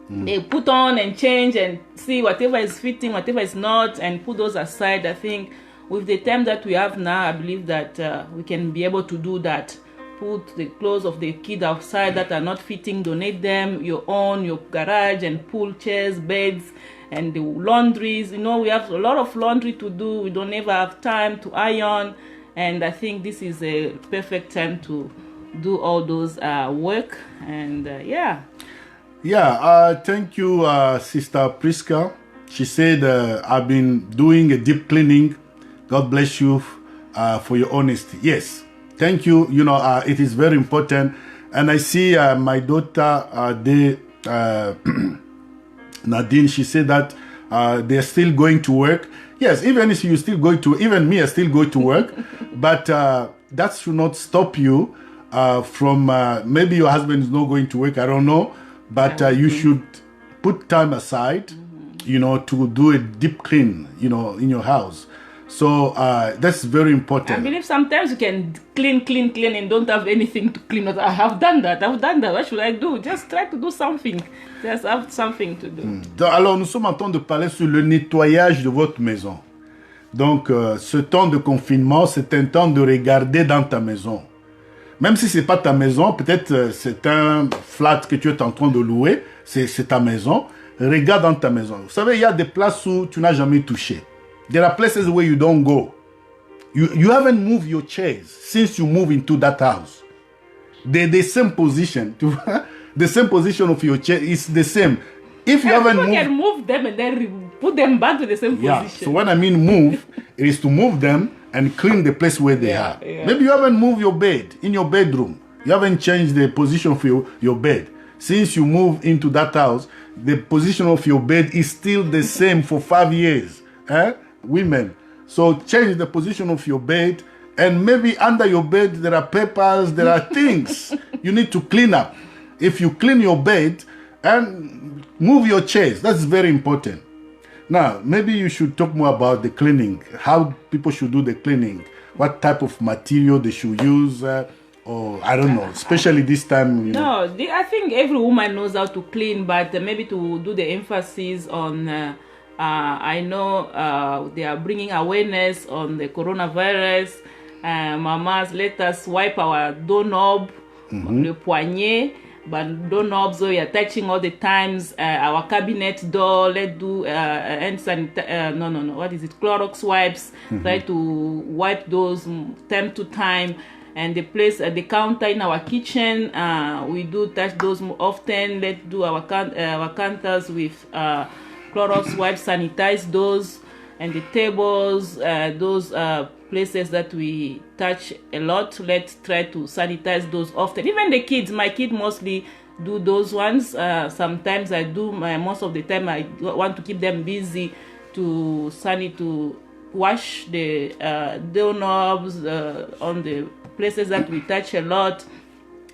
They put on and change and see whatever is fitting, whatever is not, and put those aside. I think with the time that we have now, I believe that we can be able to do that. Put the clothes of the kid outside that are not fitting, donate them, your garage, and pull chairs, beds, and the laundries. We have a lot of laundry to do. We don't ever have time to iron. And I think this is a perfect time to do all those work. And yeah. Yeah, thank you, Sister Priska. She said, I've been doing a deep cleaning. God bless you for your honesty. Yes, thank you. It is very important. And I see my daughter, Nadine, she said that they're still going to work. Yes, even if you still going to, even me, I still go to work. But that should not stop you from, maybe your husband is not going to work, I don't know. But you should put time aside, to do a deep clean, in your house. So that's very important. I believe sometimes you can clean and don't have anything to clean. I have done that. What should I do? Just try to do something. Just have something to do. Alors, nous sommes en train de parler sur le nettoyage de votre maison. Donc, ce temps de confinement, c'est un temps de regarder dans ta maison. Même si ce n'est pas ta maison, peut-être c'est un flat que tu es en train de louer, c'est ta maison. regarde dans ta maison. Vous savez, il y a des places où tu n'as jamais touché. There are places where you don't go. You haven't moved your chairs since you moved into that house. They're the same position. The same position of your chair is the same. If you haven't moved, can move them and then put them back to the same yeah. position. So when I mean move, it is to move them and clean the place where they are. Yeah. Maybe you haven't moved your bed in your bedroom. You haven't changed the position of your bed. Since you moved into that house, the position of your bed is still the same for 5 years. Women. So change the position of your bed, and maybe under your bed there are papers, there are things you need to clean up. If you clean your bed and move your chairs, that's very important. Now, maybe you should talk more about the cleaning, how people should do the cleaning, what type of material they should use, or I don't know, especially this time. You know. No, I think every woman knows how to clean, but maybe to do the emphasis on, I know they are bringing awareness on the coronavirus. Mamas, let us wipe our doorknob, le poignet, but doorknobs, so we are touching all the times. Our cabinet door, let's do hand what is it? Clorox wipes. Try to wipe those time to time. And the place at the counter in our kitchen, we do touch those more often. Let's do our counters with Clorox wipes, sanitize those, and the tables, those places that we touch a lot. Let's try to sanitize those often. Even the kids, my kid mostly do those ones. Sometimes I do. Most of the time I want to keep them busy to wash the doorknobs on the places that we touch a lot.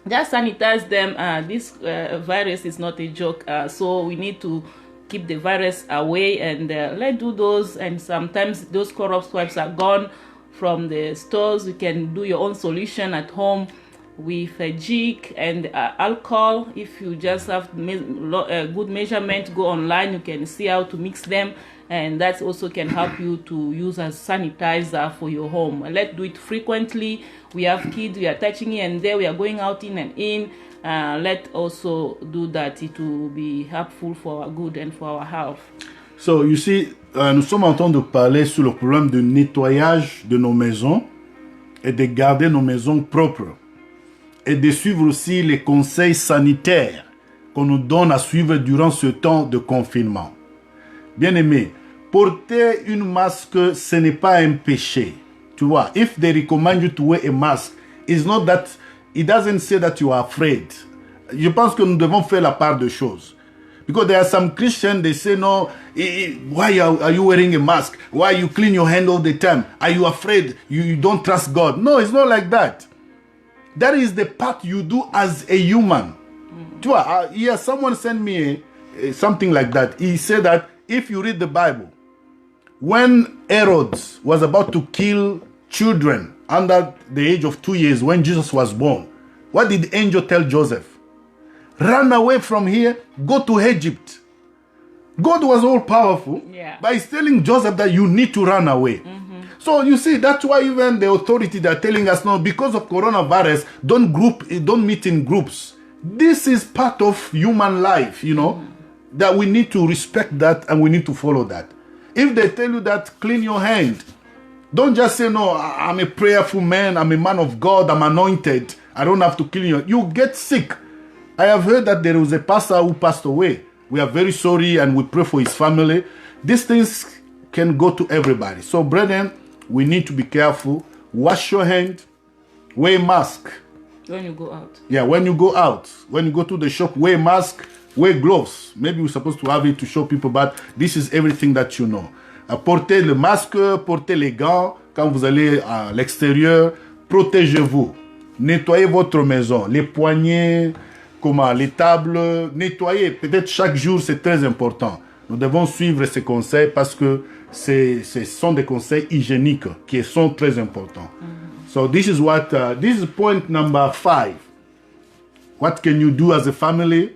Just sanitize them. This virus is not a joke, so we need to keep the virus away, and let's do those. And sometimes those Clorox wipes are gone from the stores. You can do your own solution at home with a jig and alcohol. If you just have good measurement, go online, you can see how to mix them, and that also can help you to use as sanitizer for your home. Let's do it frequently. We have kids, we are touching here and there, we are going out in and in. Let's also do that. It will be helpful for our good and for our health. So, you see, nous sommes en train de parler sur le problème de nettoyage de nos maisons et de garder nos maisons propres et de suivre aussi les conseils sanitaires qu'on nous donne à suivre durant ce temps de confinement. Bien-aimé, porter une masque, ce n'est pas un péché. Tu vois, if they recommend you to wear a mask, it's not that, it doesn't say that you are afraid. Je pense que nous devons faire la part de choses. Because there are some Christians, they say, no, why are you wearing a mask? Why you clean your hand all the time? Are you afraid? You don't trust God? No, it's not like that. That is the part you do as a human. Tu vois, someone sent me something like that. He said that if you read the Bible, when Herod was about to kill children under the age of 2 years, when Jesus was born, what did the angel tell Joseph? Run away from here, go to Egypt. God was all powerful, but he's telling Joseph that you need to run away. So you see, that's why even the authority are telling us, no, because of coronavirus, don't meet in groups. This is part of human life, you know, that we need to respect that and we need to follow that. If they tell you that, clean your hand. Don't just say, no, I'm a prayerful man, I'm a man of God, I'm anointed, I don't have to clean you. You get sick. I have heard that there was a pastor who passed away. We are very sorry and we pray for his family. These things can go to everybody. So, brethren, we need to be careful. Wash your hand. Wear a mask. When you go out. Yeah, when you go out. When you go to the shop, wear a mask. Wear gloves. Maybe we're supposed to have it to show people, but this is everything that you know. Portez le masque, portez les gants quand vous allez à l'extérieur. Protégez-vous. Nettoyez votre maison. Les poignets, les tables, nettoyer peut-être chaque jour, c'est très important. Nous devons suivre ces conseils parce que ce sont des conseils hygiéniques qui sont très importants. So this is this is point number 5. What can you do as a family?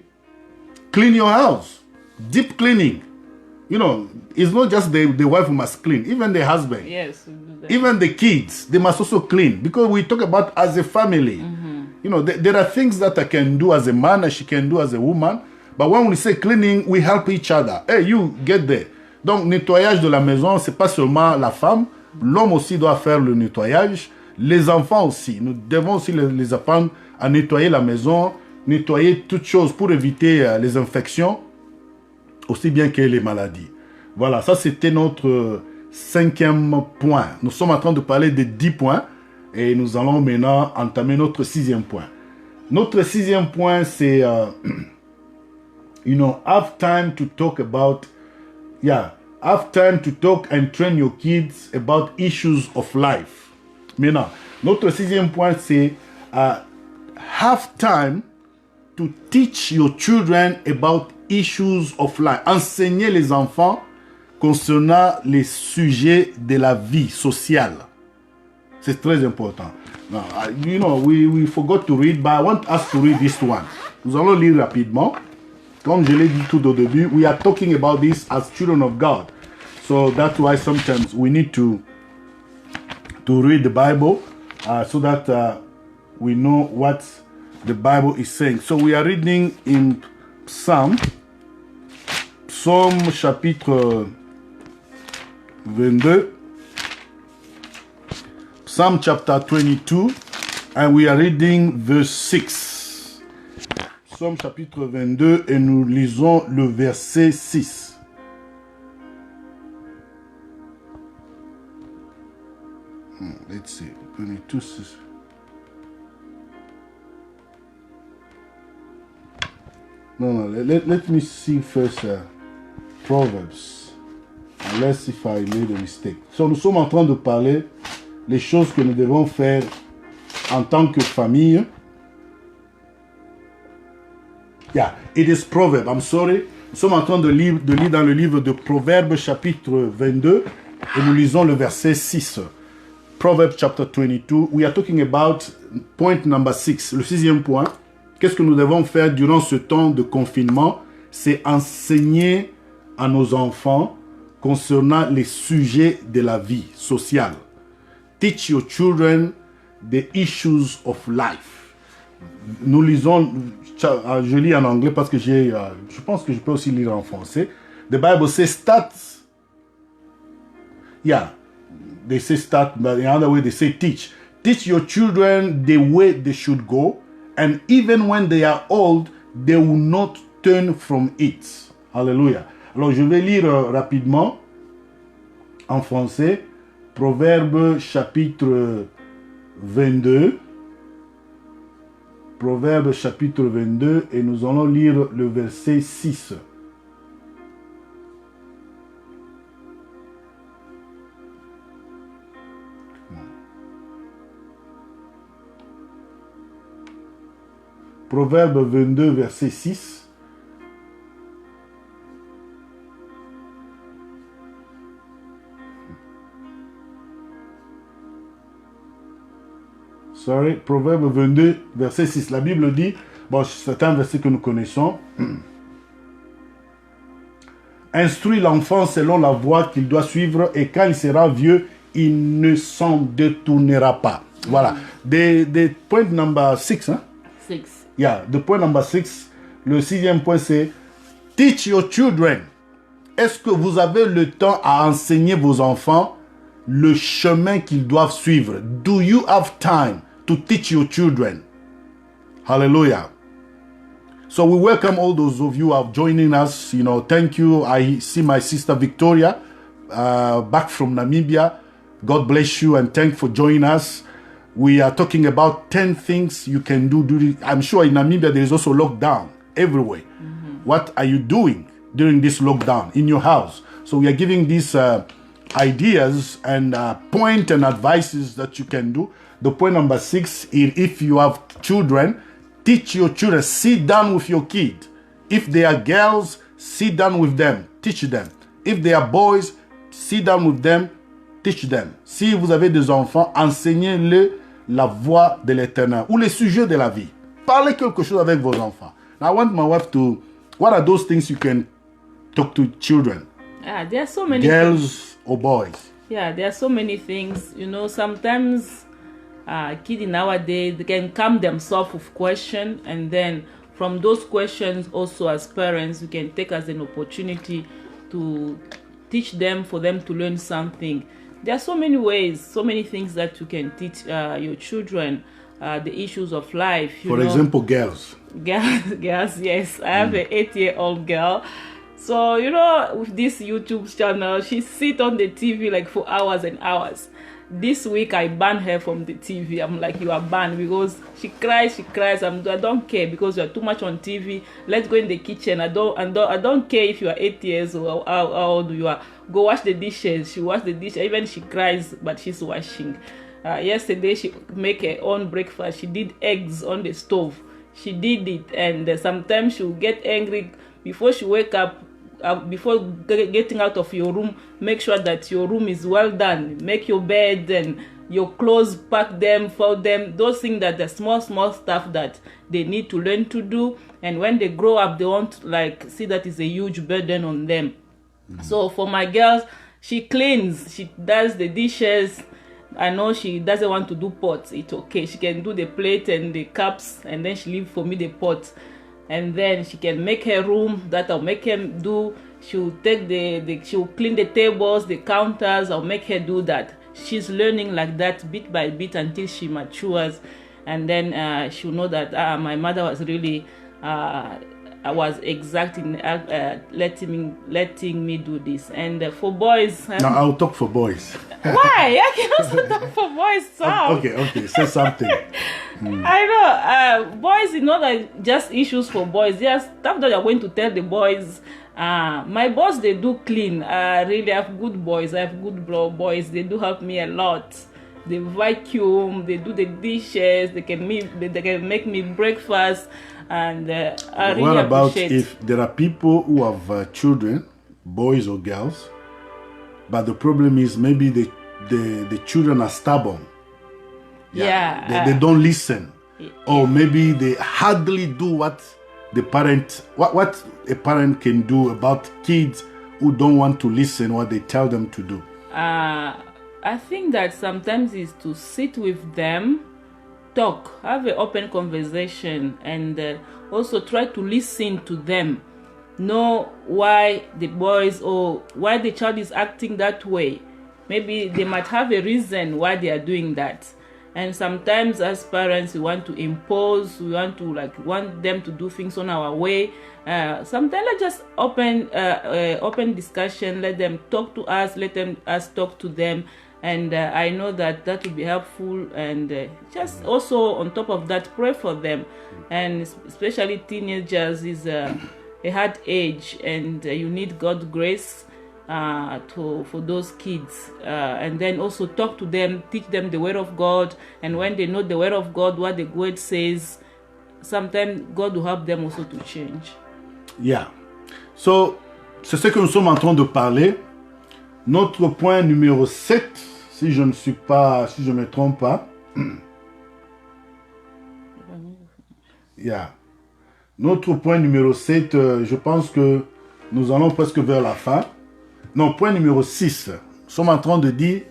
Clean your house. Deep cleaning. You know, it's not just the wife who must clean, even the husband. Yes. Even the kids, they must also clean because we talk about as a family. You know, there are things that I can do as a man and she can do as a woman, But when we say cleaning, we help each other. Hey, you get there. Donc, nettoyage de la maison, c'est pas seulement la femme. L'homme aussi doit faire le nettoyage. Les enfants aussi. Nous devons aussi les apprendre à nettoyer la maison, nettoyer toutes choses pour éviter les infections, aussi bien que les maladies. Voilà, ça c'était notre 5e point. Nous sommes en train de parler de 10 points et nous allons maintenant entamer notre 6e point. Notre 6e point, c'est, have time to talk about, have time to talk and train your kids about issues of life. Maintenant, notre 6e point, c'est have time to teach your children about issues of life. Enseigner les enfants concernant les sujets de la vie sociale. C'est très important. Now, we forgot to read, but I want us to read this one. Nous allons lire rapidement. Comme je l'ai dit tout au début, we are talking about this as children of God. So that's why sometimes we need to read the Bible so that we know what the Bible is saying. So we are reading in Psalm chapitre 22. Psalm chapter 22, and we are reading verse 6. Psalm chapitre 22, et nous lisons le verset 6. Let's see, 22, 6. No, let me see first Proverbs. Unless if I made a mistake. So, nous sommes en train de parler les choses que nous devons faire en tant que famille. Yeah, it is Proverbs. I'm sorry. Nous sommes en train de lire dans le livre de Proverbes chapitre 22 et nous lisons le verset 6. Proverbs chapter 22. We are talking about point number 6. Le 6e point. Qu'est-ce que nous devons faire durant ce temps de confinement? C'est enseigner à nos enfants concernant les sujets de la vie sociale. Teach your children the issues of life. Nous lisons, je lis en anglais parce que je pense que je peux aussi lire en français. The Bible says start. Yeah, they say start, but in other way they say teach. Teach your children the way they should go, and even when they are old, they will not turn from it. Hallelujah. Alors je vais lire rapidement en français. Proverbes chapitre 22. Proverbes chapitre 22 et nous allons lire le verset 6. Proverbes 22 verset 6. Sorry, Proverbe 22, verset 6. La Bible dit, bon, c'est un verset que nous connaissons. Instruis l'enfant selon la voie qu'il doit suivre et quand il sera vieux, il ne s'en détournera pas. Voilà. The point number 6, hein? 6. Yeah, the point number 6. Le 6e point, c'est teach your children. Est-ce que vous avez le temps à enseigner vos enfants le chemin qu'ils doivent suivre? Do you have time to teach your children? Hallelujah. So we welcome all those of you who are joining us. Thank you. I see my sister Victoria back from Namibia. God bless you and thank you for joining us. We are talking about 10 things you can do. I'm sure in Namibia there is also lockdown everywhere. Mm-hmm. What are you doing during this lockdown in your house? So we are giving these ideas and point and advices that you can do. The point number 6 is if you have children, teach your children. Sit down with your kid. If they are girls, sit down with them. Teach them. If they are boys, sit down with them. Teach them. Si vous avez des enfants, enseignez-les la voie de l'Éternel ou les sujets de la vie. Parlez quelque chose avec vos enfants. Now I want my wife to, what are those things you can talk to children? There are so many girls things. Or boys. Yeah, there are so many things. Sometimes kids nowadays they can calm themselves with question, and then from those questions also as parents, we can take as an opportunity to teach them, for them to learn something. There are so many ways, so many things that you can teach your children, the issues of life. For example, girls. Girls, yes. I have an 8-year-old girl. So, with this YouTube channel, she sits on the TV like for hours and hours. This week, I banned her from the TV. I'm like, you are banned, because she cries. I don't care, because you are too much on TV. Let's go in the kitchen. I don't care if you are 8 years or how old you are. Go wash the dishes. She washes the dishes. Even she cries, but she's washing. Yesterday, she make her own breakfast. She did eggs on the stove. She did it, and sometimes she will get angry before she wake up. Before getting out of your room, make sure that your room is well done. Make your bed and your clothes, pack them, fold them. Those things that the small stuff that they need to learn to do. And when they grow up, they won't see that is a huge burden on them. So for my girls, she cleans, she does the dishes. I know she doesn't want to do pots. It's okay. She can do the plate and the cups, and then she leave for me the pots. And then she can make her room, that I'll make her do. She'll take she'll clean the tables, the counters. I'll make her do that. She's learning like that bit by bit until she matures, and then she'll know that my mother was really was exacting, letting me do this. And for boys, now I'll talk for boys. Why? I can also talk for boys. So. Okay, say something. I know, boys, like just issues for boys. There's stuff that you're going to tell the boys. My boys, they do clean. I really have good boys. I have good boys. They do help me a lot. They vacuum. They do the dishes. They can make me breakfast. And I really what about appreciate. If there are people who have children, boys or girls, but the problem is maybe the children are stubborn. They don't listen, or maybe they hardly do what the parent, what a parent can do about kids who don't want to listen what they tell them to do. I think that sometimes is to sit with them, talk, have an open conversation, and also try to listen to them. Know why the boys or why the child is acting that way. Maybe they might have a reason why they are doing that. And sometimes as parents, we want to impose, we want to want them to do things on our way. Sometimes let's just open discussion, let them talk to us, let us talk to them. And I know that will be helpful. And just also on top of that, pray for them. And especially teenagers is a hard age, and you need God's grace for those kids, and then also talk to them, teach them the word of God. And when they know the word of God, what the word says, sometimes God will help them also to change. Yeah. So, c'est ce que nous sommes en train de parler. Notre point numéro 7, si je ne me trompe pas. Yeah. Notre point numéro 7, je pense que nous allons presque vers la fin. Non, point numéro 6. Nous sommes en train de dire,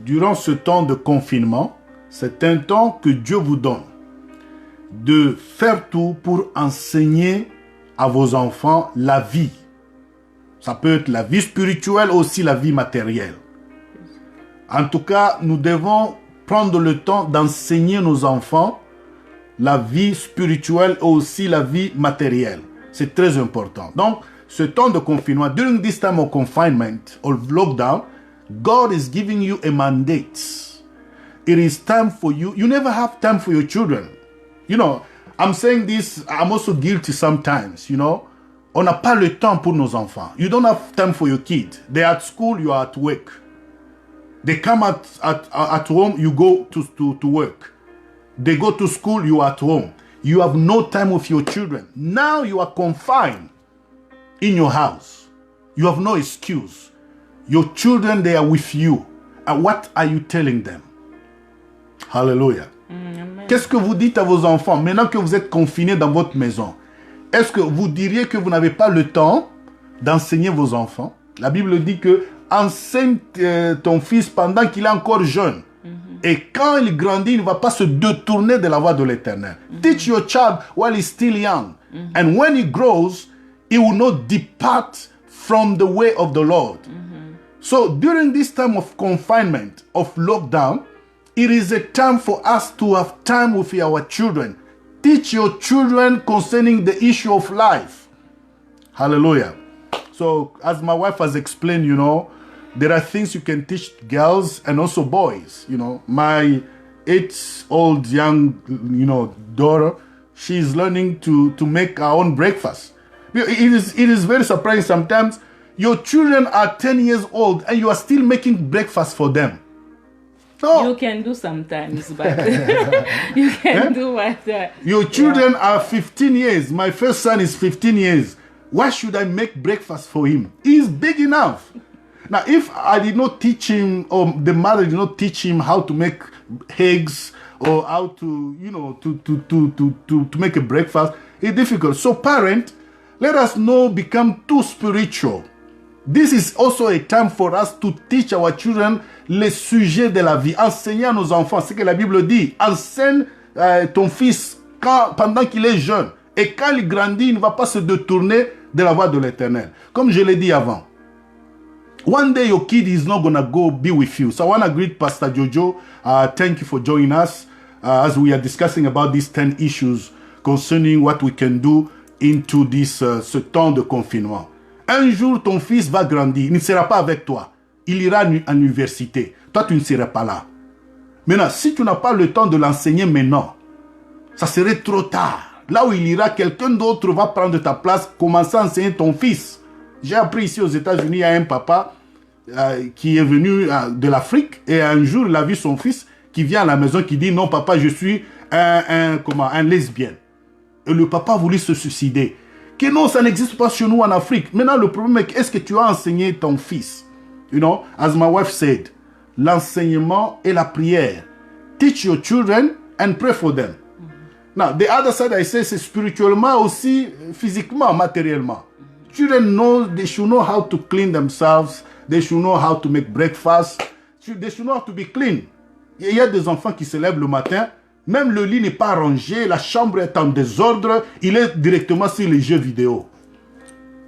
durant ce temps de confinement, c'est un temps que Dieu vous donne de faire tout pour enseigner à vos enfants la vie. Ça peut être la vie spirituelle, aussi la vie matérielle. En tout cas, nous devons prendre le temps d'enseigner nos enfants la vie spirituelle et aussi la vie matérielle. C'est très important. Donc, ce temps de confinement, during this time of confinement or lockdown, God is giving you a mandate. It is time for you. You never have time for your children. You know, I'm saying this, I'm also guilty sometimes, you know. On n'a pas le temps pour nos enfants. You don't have time for your kids. They're at school, you are at work. They come at home, you go to work. They go to school, you are at home. You have no time with your children. Now you are confined in your house. You have no excuse. Your children, they are with you. And what are you telling them? Hallelujah. Qu'est-ce que vous dites à vos enfants maintenant que vous êtes confinés dans votre maison? Est-ce que vous diriez que vous n'avez pas le temps d'enseigner vos enfants? La Bible dit que enseigne ton fils pendant qu'il est encore jeune. Et quand il grandit, il ne va pas se détourner de la voie de l'Éternel. Teach your child while he's still young. And when he grows, he will not depart from the way of the Lord. So during this time of confinement, of lockdown, it is a time for us to have time with our children. Teach your children concerning the issue of life. Hallelujah. So as my wife has explained, you know, there are things you can teach girls and also boys. You know, my 8-year-old young, you know, daughter, she's learning to make her own breakfast. It is very surprising sometimes. Your children are 10 years old and you are still making breakfast for them. No. You can do sometimes, but you can do what... Your children are 15 years. My first son is 15 years. Why should I make breakfast for him? He's big enough. Now, if I did not teach him, or the mother did not teach him how to make eggs or how to, you know, to make a breakfast, it's difficult. So, parent, let us not become too spiritual. This is also a time for us to teach our children les sujets de la vie. Enseigner à nos enfants, c'est ce que la Bible dit. Enseigne ton fils pendant qu'il est jeune. Et quand il grandit, il ne va pas se détourner de la voie de l'Éternel. Comme je l'ai dit avant. One day your kid is not going to go be with you. So I want to greet Pastor Jojo. Thank you for joining us as we are discussing about these 10 issues concerning what we can do into this ce temps de confinement. Un jour, ton fils va grandir. Il ne sera pas avec toi. Il ira à l'université. Toi, tu ne seras pas là. Maintenant, si tu n'as pas le temps de l'enseigner maintenant, ça serait trop tard. Là où il ira, quelqu'un d'autre va prendre ta place, commencer à enseigner ton fils. J'ai appris ici aux États-Unis, il y a un papa qui est venu de l'Afrique et un jour, il a vu son fils qui vient à la maison qui dit « Non, papa, je suis un lesbien. » Et le papa a voulu se suicider. Que non, ça n'existe pas chez nous en Afrique. Maintenant, le problème est est-ce que tu as enseigné ton fils? You know, as my wife said, l'enseignement et la prière. Teach your children and pray for them. Now, the other side I say, c'est spirituellement aussi, physiquement, matériellement. Children know, they should know how to clean themselves. They should know how to make breakfast. They should know how to be clean. Il y a des enfants qui se lèvent le matin, même le lit n'est pas rangé, la chambre est en désordre, il est directement sur les jeux vidéo.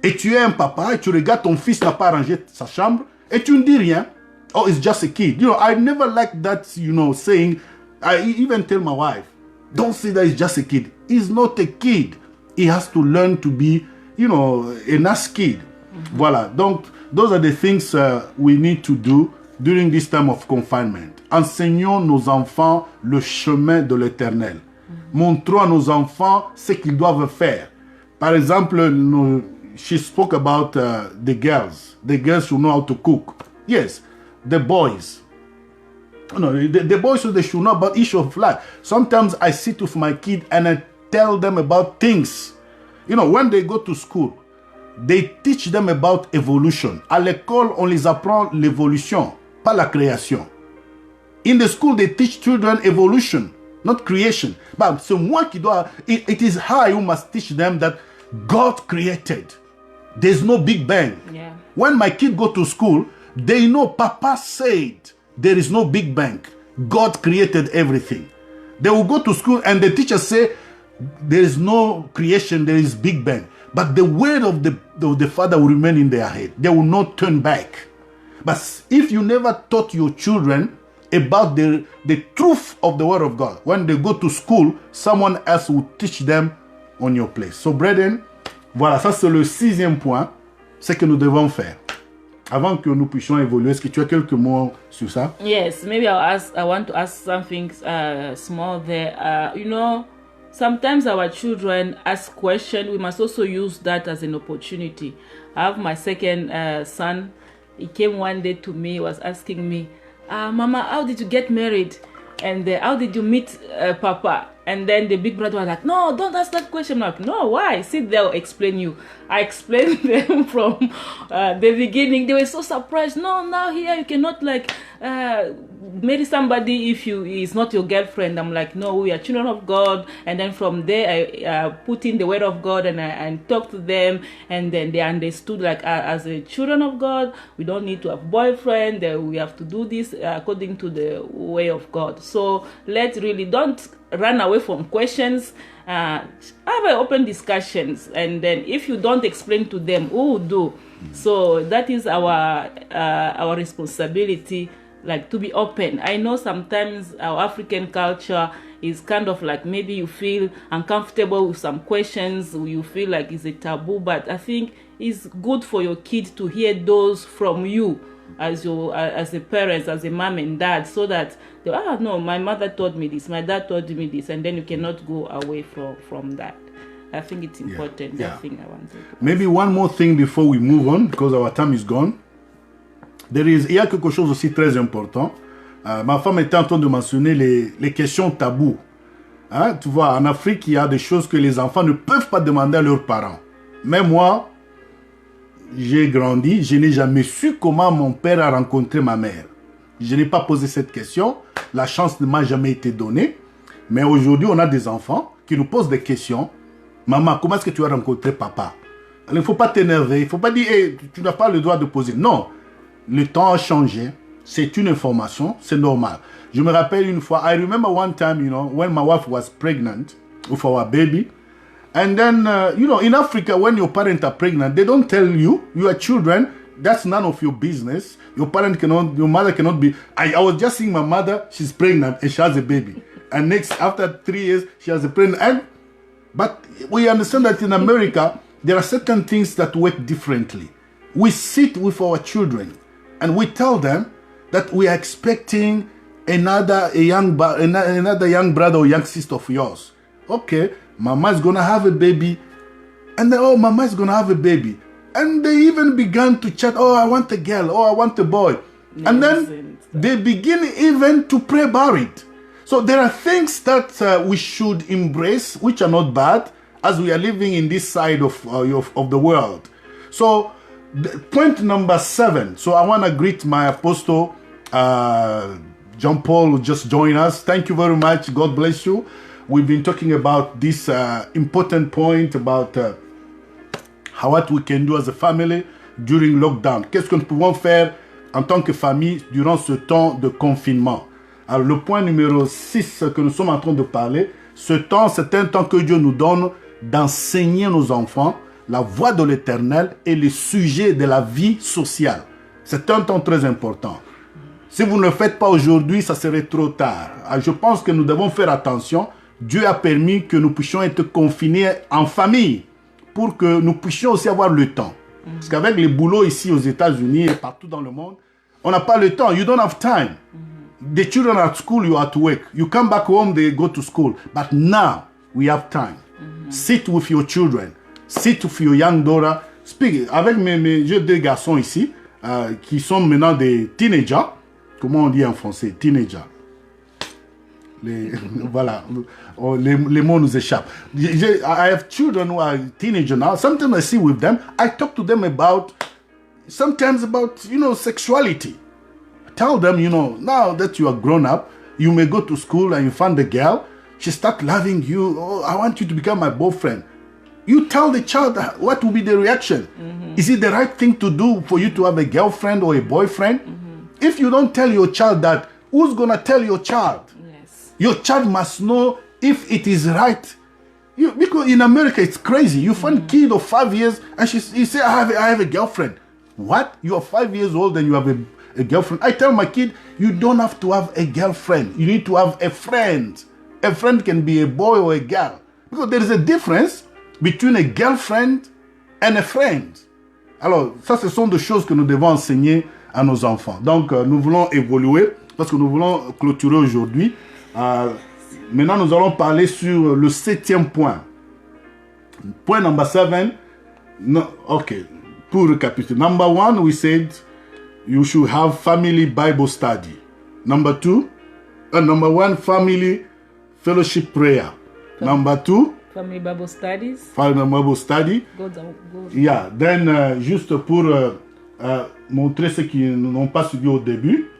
Et tu es un papa et tu regardes ton fils n'a pas rangé sa chambre et tu ne dis rien. Oh, it's just a kid. You know, I never like that, you know, saying, I even tell my wife, don't say that it's just a kid. He's not a kid. He has to learn to be, you know, a nice kid. Voilà. Donc, those are the things we need to do during this time of confinement. Enseignons nos enfants le chemin de l'Éternel. Montrons à nos enfants ce qu'ils doivent faire. Par exemple, she spoke about the girls. The girls who know how to cook. Yes, the boys. No, the boys, they should know about issue of life. Sometimes I sit with my kid and I tell them about things. You know, when they go to school, they teach them about evolution. À l'école, on les apprend l'évolution, pas la création. In the school, they teach children evolution, not creation. But c'est moi qui dois, it is I who must teach them that God created. There's no Big Bang. Yeah. When my kids go to school, they know Papa said there is no Big Bang. God created everything. They will go to school and the teacher say there is no creation, there is Big Bang. But the word of the Father will remain in their head. They will not turn back. But if you never taught your children about the truth of the word of God, when they go to school, someone else will teach them on your place. So, brethren, voilà, ça c'est le 6e point, ce que nous devons faire. Avant que nous puissions évoluer, est-ce que tu as quelques mots sur ça? Yes, maybe I want to ask something small there. You know, sometimes our children ask questions. We must also use that as an opportunity. I have my second son. He came one day to me, was asking me, Mama, how did you get married? And how did you meet Papa? And then the big brother was like, no, don't ask that question. I'm like, no, why? Sit there, I'll explain you. I explained them from the beginning. They were so surprised. No, now here you cannot like marry somebody if is not your girlfriend. I'm like, no, we are children of God. And then from there, I put in the word of God and I talked to them. And then they understood like as a children of God, we don't need to have boyfriend. We have to do this according to the way of God. So let's really don't run away from questions. Have open discussions, and then if you don't explain to them, who will do? So that is our responsibility, like to be open. I know sometimes our African culture is kind of like maybe you feel uncomfortable with some questions, you feel like it's a taboo, but I think it's good for your kid to hear those from you as a parents, as a mom and dad, so that they, no, my mother told me this, my dad told me this, and then you cannot go away from that. I think it's important. Yeah. That thing I wanted to Maybe one more thing before we move on, because our time is gone. Il y a quelque chose aussi très important. Ma femme était en train de mentionner les questions tabous. Hein? Tu vois, en Afrique, il y a des choses que les enfants ne peuvent pas demander à leurs parents. Mais moi, j'ai grandi, je n'ai jamais su comment mon père a rencontré ma mère. Je n'ai pas posé cette question. La chance ne m'a jamais été donnée. Mais aujourd'hui, on a des enfants qui nous posent des questions. Maman, comment est-ce que tu as rencontré papa? Il ne faut pas t'énerver. Il ne faut pas dire, hey, tu n'as pas le droit de poser. Non. Le temps a changé. C'est une information. C'est normal. Je me rappelle une fois, I remember one time, you know, when my wife was pregnant with our baby. And then, you know, in Africa, when your parents are pregnant, they don't tell you, you are children, that's none of your business. Your mother cannot be. I was just seeing my mother, she's pregnant and she has a baby. And after 3 years, she has a pregnant. But we understand that in America, there are certain things that work differently. We sit with our children and we tell them that we are expecting another young brother or young sister of yours. Okay. Mama is going to have a baby. And then, oh, Mama is going to have a baby. And they even began to chat, oh, I want a girl. Oh, I want a boy. No, and then they begin even to pray about it. So there are things that we should embrace, which are not bad, as we are living in this side of the world. So point number 7. So I want to greet my apostle, John Paul, who just joined us. Thank you very much. God bless you. We've been talking about this important point about what we can do as a family during lockdown. Qu'est-ce que nous pouvons faire en tant que famille durant ce temps de confinement? Alors le point numéro 6 que nous sommes en train de parler, ce temps, c'est un temps que Dieu nous donne d'enseigner nos enfants la voie de l'Éternel et les sujets de la vie sociale. C'est un temps très important. Si vous ne le faites pas aujourd'hui, ça serait trop tard. Alors, je pense que nous devons faire attention. Dieu a permis que nous puissions être confinés en famille pour que nous puissions aussi avoir le temps. Parce qu'avec les boulots ici aux États-Unis et partout dans le monde, on n'a pas le temps. You don't have time. The children are at school, you are at work. You come back home, they go to school. But now, we have time. Sit with your children. Sit with your young daughter. Speak. Avec mes deux garçons ici, qui sont maintenant des teenagers. Comment on dit en français? Teenagers. Voilà, les mots nous échappent. I have children who are teenagers now. Sometimes I see with them, I talk to them sometimes about, you know, sexuality. I tell them, you know, now that you are grown up, you may go to school and you find a girl, she start loving you. Oh, I want you to become my boyfriend. You tell the child what will be the reaction. Is it the right thing to do for you to have a girlfriend or a boyfriend? If you don't tell your child that, who's going to tell your child? Your child must know if it is right. Because in America, it's crazy. You find a kid of 5 years and he say, I have a girlfriend. What? You are 5 years old and you have a girlfriend. I tell my kid, you don't have to have a girlfriend. You need to have a friend. A friend can be a boy or a girl. Because there is a difference between a girlfriend and a friend. Alors, ça, ce sont des choses que nous devons enseigner à nos enfants. Donc, nous voulons évoluer parce que nous voulons clôturer aujourd'hui. Maintenant, nous allons parler sur le 7e point. Point number 7. No, okay. Pour récapituler. Number 1, we said you should have family Bible study. Number 1, fellowship prayer. Number 2, family Bible studies. family Bible study. God's Yeah, then juste pour montrer ceux qui n'ont pas suivi au début.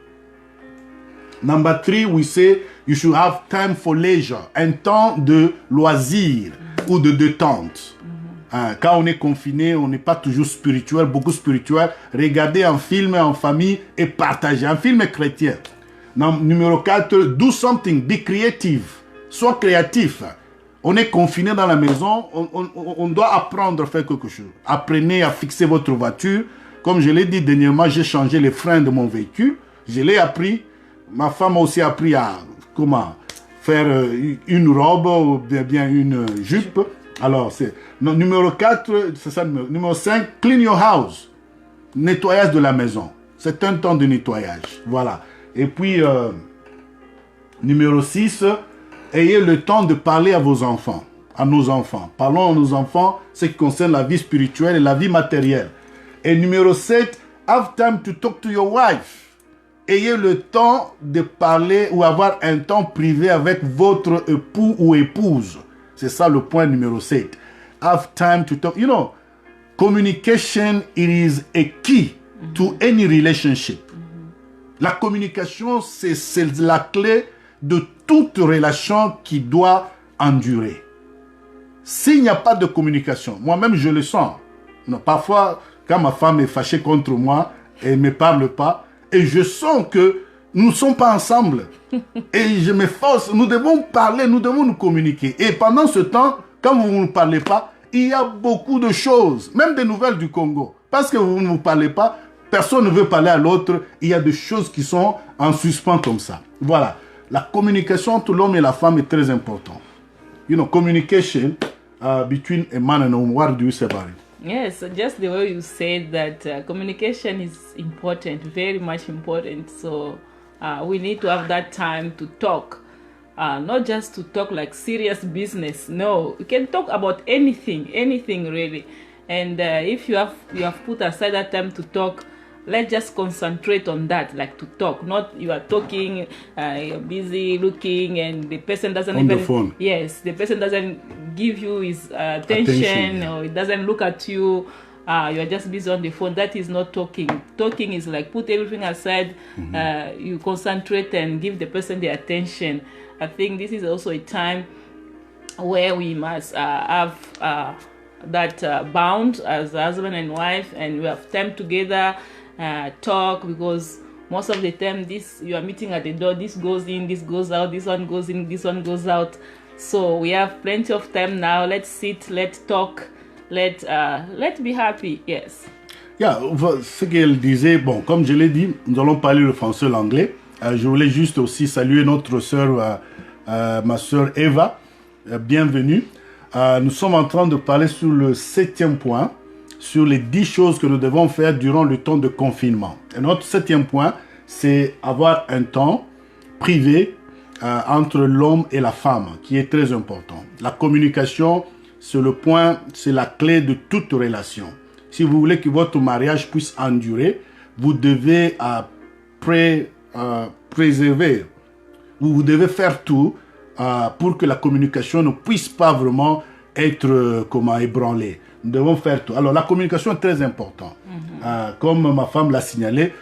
Number 3, we say you should have time for leisure, un temps de loisir ou de détente. Quand on est confiné, on n'est pas toujours spirituel, beaucoup spirituel. Regardez un film en famille et partagez. Un film chrétien. Numéro 4, do something, be creative. Sois créatif. On est confiné dans la maison, on doit apprendre à faire quelque chose. Apprenez à fixer votre voiture. Comme je l'ai dit dernièrement, j'ai changé les freins de mon véhicule. Je l'ai appris. Ma femme a aussi appris à comment faire une robe ou bien une jupe. Alors, c'est numéro 4, c'est ça. Numéro 5, clean your house. Nettoyage de la maison. C'est un temps de nettoyage. Voilà. Et puis, numéro 6, ayez le temps de parler à vos enfants, à nos enfants. Parlons à nos enfants, ce qui concerne la vie spirituelle et la vie matérielle. Et numéro 7, have time to talk to your wife. Ayez le temps de parler ou avoir un temps privé avec votre époux ou épouse. C'est ça le point numéro 7. Have time to talk. You know, communication, it is a key to any relationship. La communication, c'est la clé de toute relation qui doit endurer. S'il n'y a pas de communication, moi-même je le sens. Non, parfois, quand ma femme est fâchée contre moi, elle ne me parle pas, et je sens que nous ne sommes pas ensemble. Et je m'efforce, nous devons parler, nous devons nous communiquer. Et pendant ce temps, quand vous ne parlez pas, il y a beaucoup de choses, même des nouvelles du Congo. Parce que vous ne vous parlez pas, personne ne veut parler à l'autre, il y a des choses qui sont en suspens comme ça. Voilà. La communication entre l'homme et la femme est très importante. You know, communication between a man and a woman. What do you say about it? Yes, just the way you said that communication is important, very much important. So we need to have that time to talk. Not just to talk like serious business. No, you can talk about anything really. And if you have put aside that time to talk, let's just concentrate on that, like to talk. Not you are talking, you're busy looking, and the person doesn't on the phone. Yes, the person doesn't give you his attention, or it doesn't look at you. You are just busy on the phone. That is not talking. Talking is like put everything aside. You concentrate and give the person the attention. I think this is also a time where we must have that bound as husband and wife, and we have time together, talk, because most of the time you are meeting at the door, this goes in, this goes out, this one goes in, this one goes out. So we have plenty of time now. Let's sit, let's talk, let's be happy. Yes. Yeah, ce qu'elle disait, bon, comme je l'ai dit, nous allons parler le français et l'anglais. Je voulais juste aussi saluer notre sœur, ma sœur Eva. Bienvenue. Nous sommes en train de parler sur le 7e point, sur les 10 choses que nous devons faire durant le temps de confinement. Et notre 7e point, c'est avoir un temps privé entre l'homme et la femme, qui est très important. La communication, c'est le point, c'est la clé de toute relation. Si vous voulez que votre mariage puisse endurer, vous devez préserver, vous devez faire tout pour que la communication ne puisse pas vraiment être ébranlée. Nous devons faire tout. Alors, la communication est très importante. Comme ma femme l'a signalé,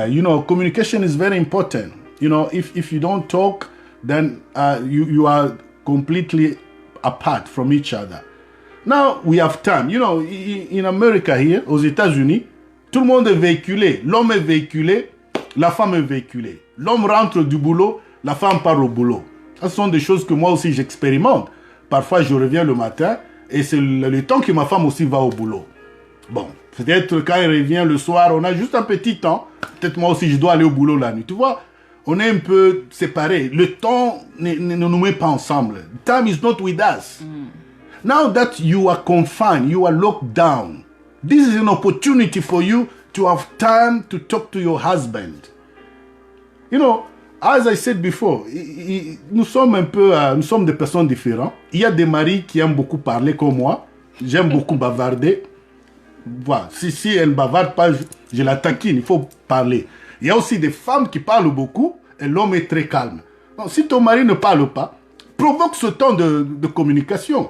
you know, communication is very important. You know, if you don't talk, then you are completely apart from each other. Now, we have time. You know, in America here, aux États-Unis, tout le monde est véhiculé. L'homme est véhiculé, la femme est véhiculée. L'homme rentre du boulot, la femme part au boulot. Ce sont des choses que moi aussi j'expérimente. Parfois, je reviens le matin et c'est le temps que ma femme aussi va au boulot. Bon, peut-être quand elle revient le soir, on a juste un petit temps. Peut-être moi aussi, je dois aller au boulot la nuit. Tu vois, on est un peu séparés. Le temps ne nous met pas ensemble. Time is not with us. Now that you are confined, you are locked down, this is an opportunity for you to have time to talk to your husband. You know, as I said before, nous sommes des personnes différentes. Il y a des maris qui aiment beaucoup parler comme moi. J'aime beaucoup bavarder. Voilà. Si elle ne bavarde pas, je la taquine. Il faut parler. Il y a aussi des femmes qui parlent beaucoup et l'homme est très calme. Donc, si ton mari ne parle pas, provoque ce temps de communication.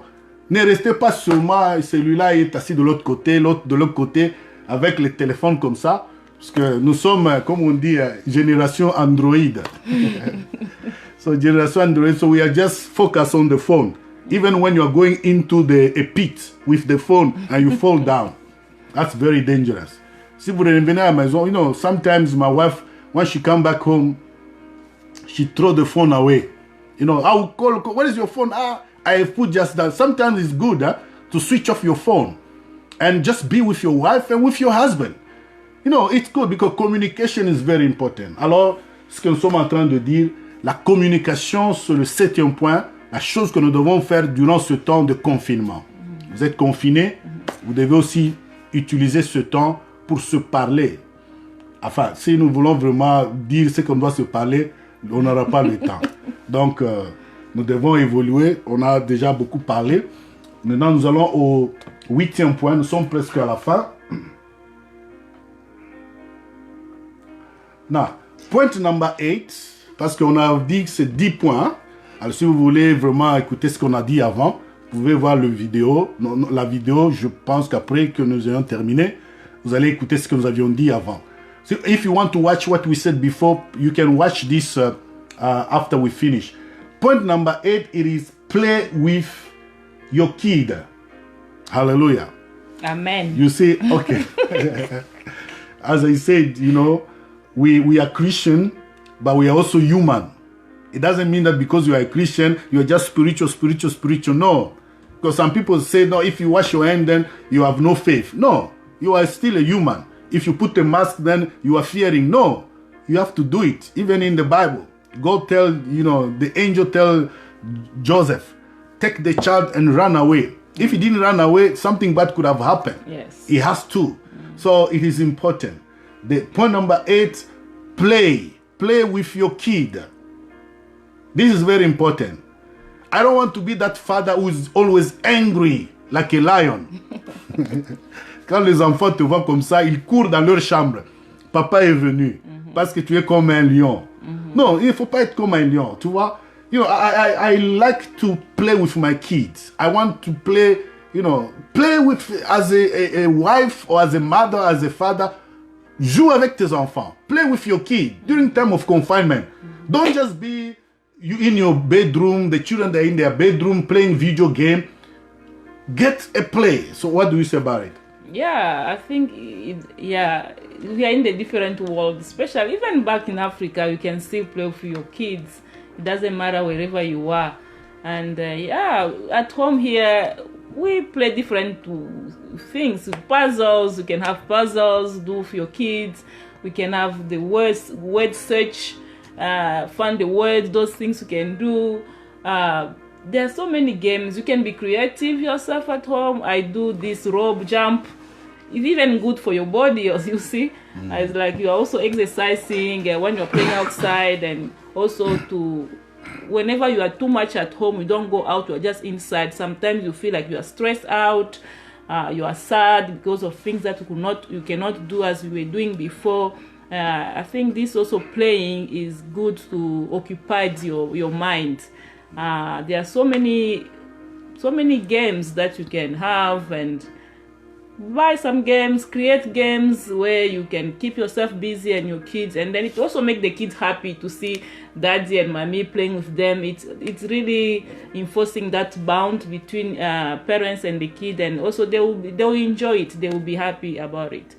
Ne restez pas seulement, celui-là est assis de l'autre côté, l'autre de l'autre côté, avec les téléphones comme ça. Parce que nous sommes, comme on dit, génération Android. So generation Android, so we are just focused on the phone. Even when you are going into a pit with the phone and you fall down, that's very dangerous. Si vous revenez à la maison, you know, sometimes my wife, when she come back home, she throw the phone away. You know, I will call, what is your phone? I put just that. Sometimes it's good to switch off your phone and just be with your wife and with your husband. You know, it's good because communication is very important. Alors, ce que nous sommes en train de dire, la communication, c'est le 7e point, la chose que nous devons faire durant ce temps de confinement. Vous êtes confinés, vous devez aussi utiliser ce temps pour se parler. Enfin, si nous voulons vraiment dire ce qu'on doit se parler, on n'aura pas le temps. Donc, nous devons évoluer. On a déjà beaucoup parlé. Maintenant, nous allons au 8e point. Nous sommes presque à la fin. Now, point number 8, parce qu'on a dit que c'est 10 points. Alors, si vous voulez vraiment écouter ce qu'on a dit avant, vous pouvez voir la vidéo. La vidéo, je pense qu'après que nous ayons terminé, vous allez écouter ce que nous avions dit avant. So if you want to watch what we said before, you can watch this after we finish. Point number 8, it is play with your kid. Hallelujah. Amen. You see, okay. As I said, you know, we are Christian, but we are also human. It doesn't mean that because you are a Christian, you are just spiritual. No. Because some people say, no, if you wash your hand, then you have no faith. No, you are still a human. If you put a mask, then you are fearing. No, you have to do it. Even in the Bible, God tell, you know, the angel tell Joseph, take the child and run away. If he didn't run away, something bad could have happened. Yes. He has to. So it is important. The point number 8, play. Play with your kid. This is very important. I don't want to be that father who is always angry like a lion. Quand les enfants te voient comme ça, ils courent dans leur chambre. Papa est venu parce que tu es comme un lion. Non, il ne faut pas être comme un lion, tu vois. You know, I like to play with my kids. I want to play, you know, play with as a wife or as a mother, as a father. Joue avec tes enfants. Play with your kid during time of confinement. Don't just be you in your bedroom, the children are in their bedroom playing video game. Get a play. So what do you say about it? Yeah, I think, we are in the different world, especially even back in Africa, you can still play with your kids. It doesn't matter wherever you are. And at home here, we play different things, puzzles. You can have puzzles, do for your kids. We can have the word search, find the words, those things you can do. There are so many games. You can be creative yourself at home. I do this rope jump. It's even good for your body, as you see. It's like you're also exercising when you're playing outside, and also whenever you are too much at home, you don't go out, you're just inside. Sometimes you feel like you are stressed out, you are sad because of things that you cannot do as you were doing before. I think this also playing is good to occupy your mind. There are so many games that you can have, and buy some games, create games where you can keep yourself busy and your kids, and then it also make the kids happy to see daddy and mommy playing with them. It's really enforcing that bond between parents and the kid, and also they will enjoy it, they will be happy about it.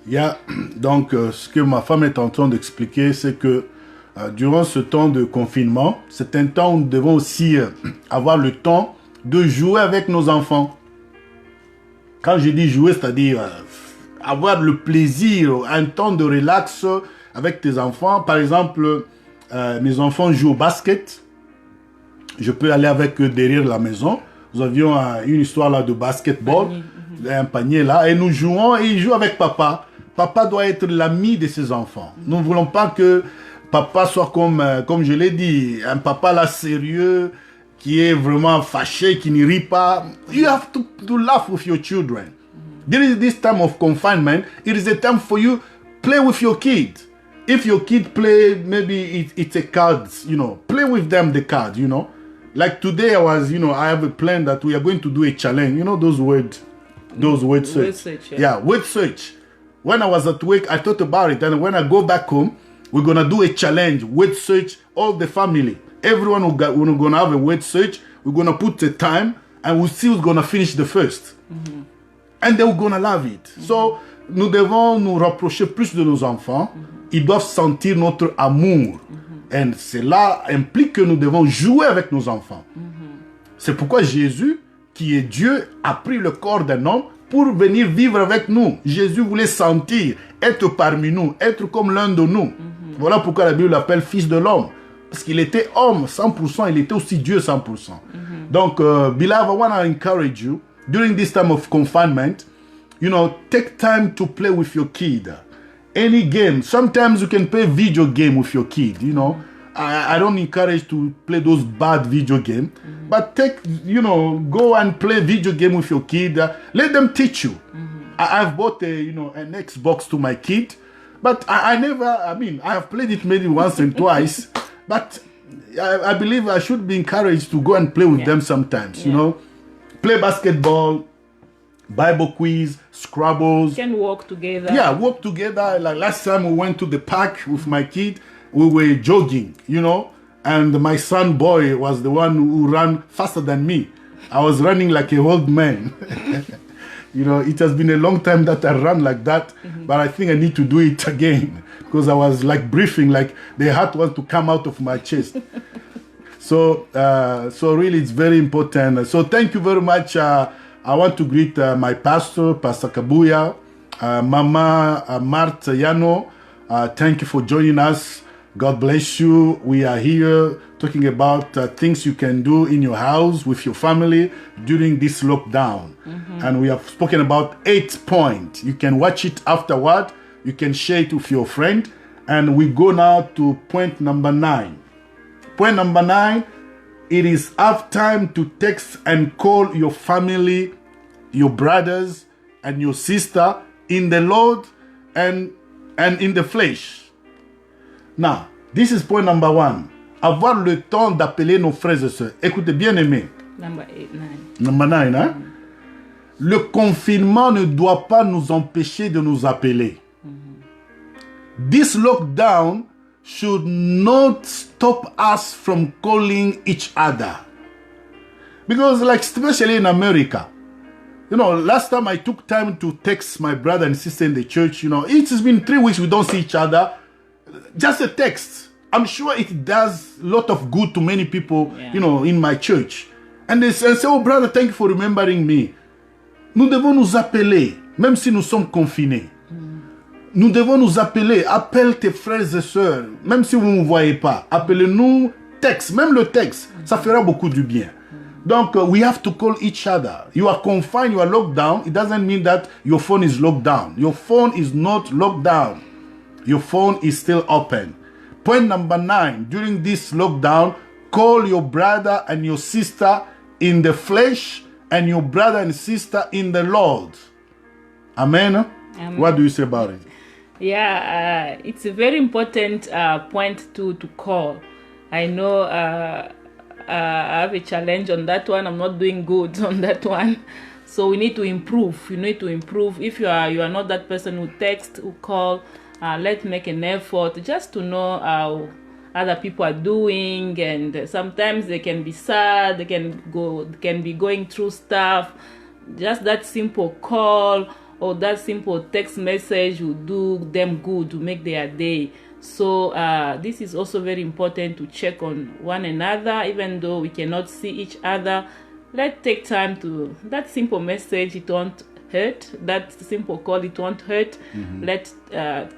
Yeah, donc ce que ma femme est en train d'expliquer, c'est que durant ce temps de confinement, c'est un temps où nous devons aussi avoir le temps de jouer avec nos enfants. Quand je dis jouer, c'est-à-dire avoir le plaisir, un temps de relax avec tes enfants. Par exemple, mes enfants jouent au basket. Je peux aller avec eux derrière la maison. Nous avions une histoire là de basketball, un panier là, et nous jouons, et ils jouent avec papa. Papa doit être l'ami de ses enfants. Nous ne voulons pas que papa soit comme je l'ai dit, un papa là sérieux, qui est vraiment fâché, qui ne rit pas. You have to laugh with your children. During this time of confinement, it is a time for you play with your kid. If your kid play, maybe it's a card, you know, play with them the card, you know. Like today, I have a plan that we are going to do a challenge. You know those word search. Word search, Yeah, word search. When I was at work, I thought about it, and when I go back home, we're gonna do a challenge, word search, all the family. Everyone we're gonna have a word search. We're gonna put a time, and we'll see who's gonna finish the first. And they're gonna love it. So, nous devons nous rapprocher plus de nos enfants. Ils doivent sentir notre amour. Et cela implique que nous devons jouer avec nos enfants. C'est pourquoi Jésus, qui est Dieu, a pris le corps d'un homme pour venir vivre avec nous. Jésus voulait sentir, être parmi nous, être comme l'un de nous. Voilà pourquoi la Bible l'appelle fils de l'homme. Parce qu'il était homme 100%, il était aussi Dieu 100%. Donc, beloved, I want to encourage you, during this time of confinement, take time to play with your kid. Any game. Sometimes you can play video game with your kid, I don't encourage to play those bad video games. But go and play video game with your kid. Let them teach you. I've bought an Xbox to my kid. But I have played it maybe once and twice. But I believe I should be encouraged to go and play with them sometimes, Play basketball, Bible quiz, Scrabbles. Can work together. Yeah, work together. Like last time we went to the park with my kid, we were jogging, and my son boy was the one who ran faster than me. I was running like an old man. It has been a long time that I ran like that, but I think I need to do it again because I was like breathing, like the heart wants to come out of my chest. So really, it's very important. So thank you very much. I want to greet my pastor, Pastor Kabuya, Mama Marta Yano. Thank you for joining us. God bless you. We are here talking about things you can do in your house with your family during this lockdown. And we have spoken about 8 points. You can watch it afterward. You can share it with your friend. And we go now to point number 9. Point number 9, it is half time to text and call your family, your brothers and your sister in the Lord and in the flesh. Now, this is point number 1. Avoir le temps d'appeler nos frères et sœurs. Écoutez, bien aimé. Number 8, 9. Number 9, hein? Le confinement ne doit pas nous empêcher de nous appeler. This lockdown should not stop us from calling each other. Because like especially in America, last time I took time to text my brother and sister in the church, it has been 3 weeks we don't see each other. Just a text. I'm sure it does a lot of good to many people, in my church. And they say, oh brother, thank you for remembering me. Nous devons nous appeler, même si nous sommes confinés. Nous devons nous appeler. Appelle tes frères et sœurs, même si vous ne me voyez pas. Appelez-nous, texte, même le texte, ça fera beaucoup du bien. Donc, we have to call each other. You are confined, you are locked down. It doesn't mean that your phone is locked down. Your phone is not locked down. Your phone is still open. Point number 9, during this lockdown, call your brother and your sister in the flesh and your brother and sister in the Lord. Amen? Amen. What do you say about it? Yeah, it's a very important point to call. I know I have a challenge on that one. I'm not doing good on that one. So we need to improve. You need to improve. If you are not that person who text, who call, let's make an effort just to know how other people are doing. And sometimes they can be sad. They can be going through stuff. Just that simple call or that simple text message will do them good, to make their day. So this is also very important to check on one another, even though we cannot see each other. Let's take time to, that simple message, it won't hurt. That simple call, it won't hurt. Let's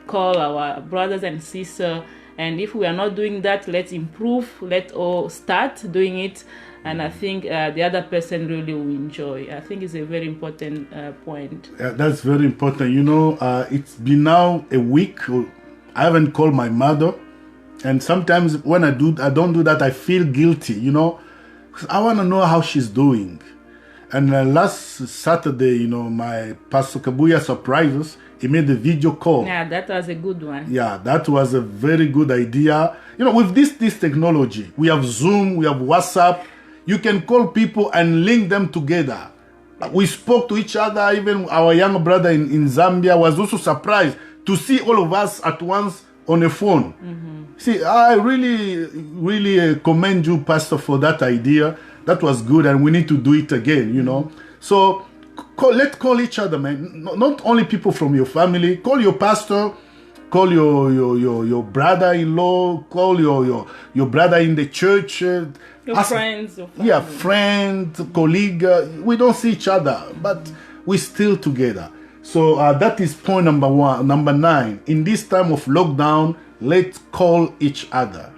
call our brothers and sisters. And if we are not doing that, let's improve. Let's all start doing it. And I think the other person really will enjoy. I think it's a very important point. That's very important. It's been now a week. I haven't called my mother. And sometimes when I don't do that, I feel guilty, I want to know how she's doing. And last Saturday, my Pastor Kabuya surprised us. He made a video call. Yeah, that was a good one. Yeah, that was a very good idea. With this technology, we have Zoom, we have WhatsApp. You can call people and link them together. We spoke to each other. Even our young brother in Zambia was also surprised to see all of us at once on a phone. See, I really commend you, Pastor, for that idea. That was good, and we need to do it again, you know. So let's call each other, man. Not only people from your family. Call your pastor, call your brother-in-law, call your brother in the church. Your friends, your family. Yeah, friend, colleague. We don't see each other, but we're still together. So that is point number 1. Number 9, in this time of lockdown, let's call each other.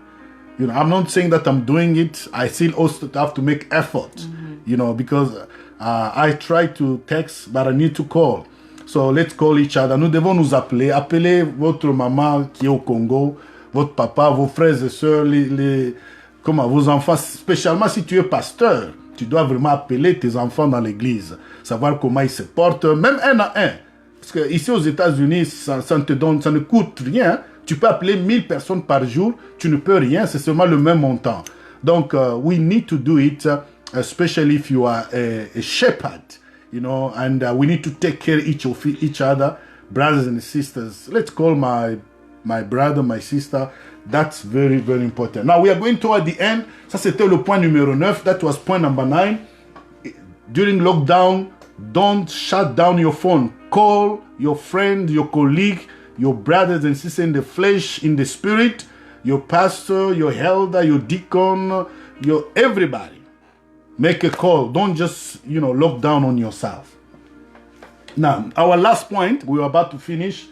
You know, I'm not saying that I'm doing it. I still also have to make effort, you know, because I try to text, but I need to call. So let's call each other. Nous devons nous appeler. Appelez votre maman qui est au Congo, votre papa, vos frères et sœurs, vos enfants. Spécialement si tu es pasteur, tu dois vraiment appeler tes enfants dans l'église, savoir comment ils se portent, même un à un. Parce que ici aux États-Unis, ça ne coûte rien. Tu peux appeler 1000 personnes par jour, tu ne peux rien, c'est seulement le même montant. Donc, we need to do it, especially if you are a shepherd, you know, and we need to take care of each other, brothers and sisters. Let's call my brother, my sister. That's very, very important. Now, we are going toward the end. Ça, c'était le point numéro 9. That was point number 9. During lockdown, don't shut down your phone. Call your friend, your colleague, your brothers and sisters in the flesh, in the spirit, your pastor, your elder, your deacon, your everybody. Make a call. Don't just, lock down on yourself. Now, our last point, we're about to finish.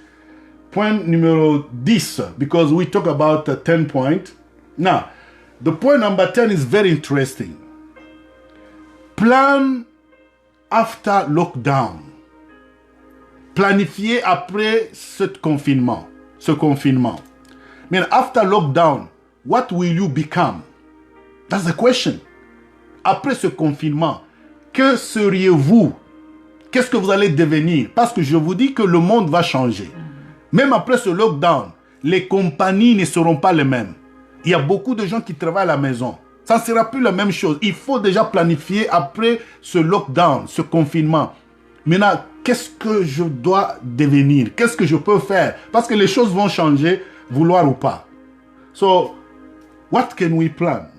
Point numéro 10, because we talk about 10 points. Now, the point number 10 is very interesting. Plan after lockdown. Planifier après ce confinement. I mean, after lockdown, what will you become? That's the question. Après ce confinement, que seriez-vous? Qu'est-ce que vous allez devenir? Parce que je vous dis que le monde va changer. Même après ce lockdown, les compagnies ne seront pas les mêmes. Il y a beaucoup de gens qui travaillent à la maison. Ça ne sera plus la même chose. Il faut déjà planifier après ce lockdown, ce confinement. Maintenant, qu'est-ce que je dois devenir? Qu'est-ce que je peux faire? Parce que les choses vont changer, vouloir ou pas. So, what can we plan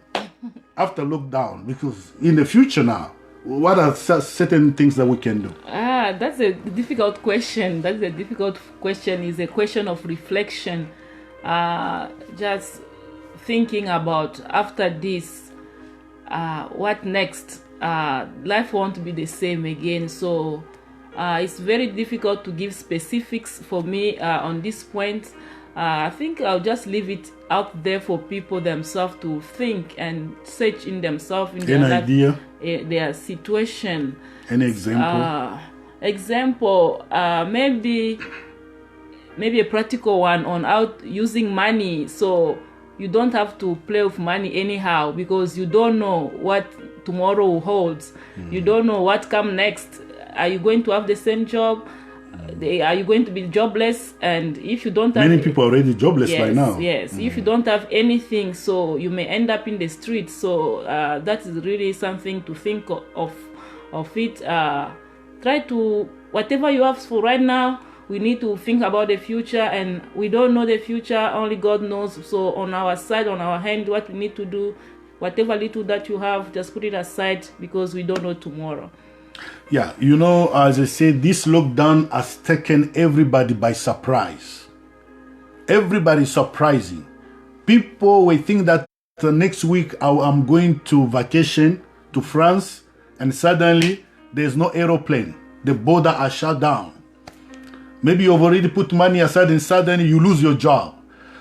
after lockdown? Because in the future now, what are certain things that we can do? That's a difficult question. It's a question of reflection. Just thinking about after this, what next? Life won't be the same again. So it's very difficult to give specifics for me on this point. I think I'll just leave it out there for people themselves to think and search in themselves, in their idea, their situation. An example. Maybe a practical one on how using money, so you don't have to play with money anyhow, because you don't know what tomorrow holds. You don't know what comes next. Are you going to have the same job? Are you going to be jobless? And if you don't have... Many people are already jobless right now. Yes, if you don't have anything, so you may end up in the streets. So that is really something to think of it. Try to, whatever you have for right now, we need to think about the future, and we don't know the future, only God knows. So on our side, on our hand, what we need to do, whatever little that you have, just put it aside, because we don't know tomorrow. Yeah, as I said, this lockdown has taken everybody by surprise. Everybody surprising. People will think that next week I'm going to vacation to France, and suddenly there's no aeroplane. The border are shut down. Maybe you've already put money aside and suddenly you lose your job.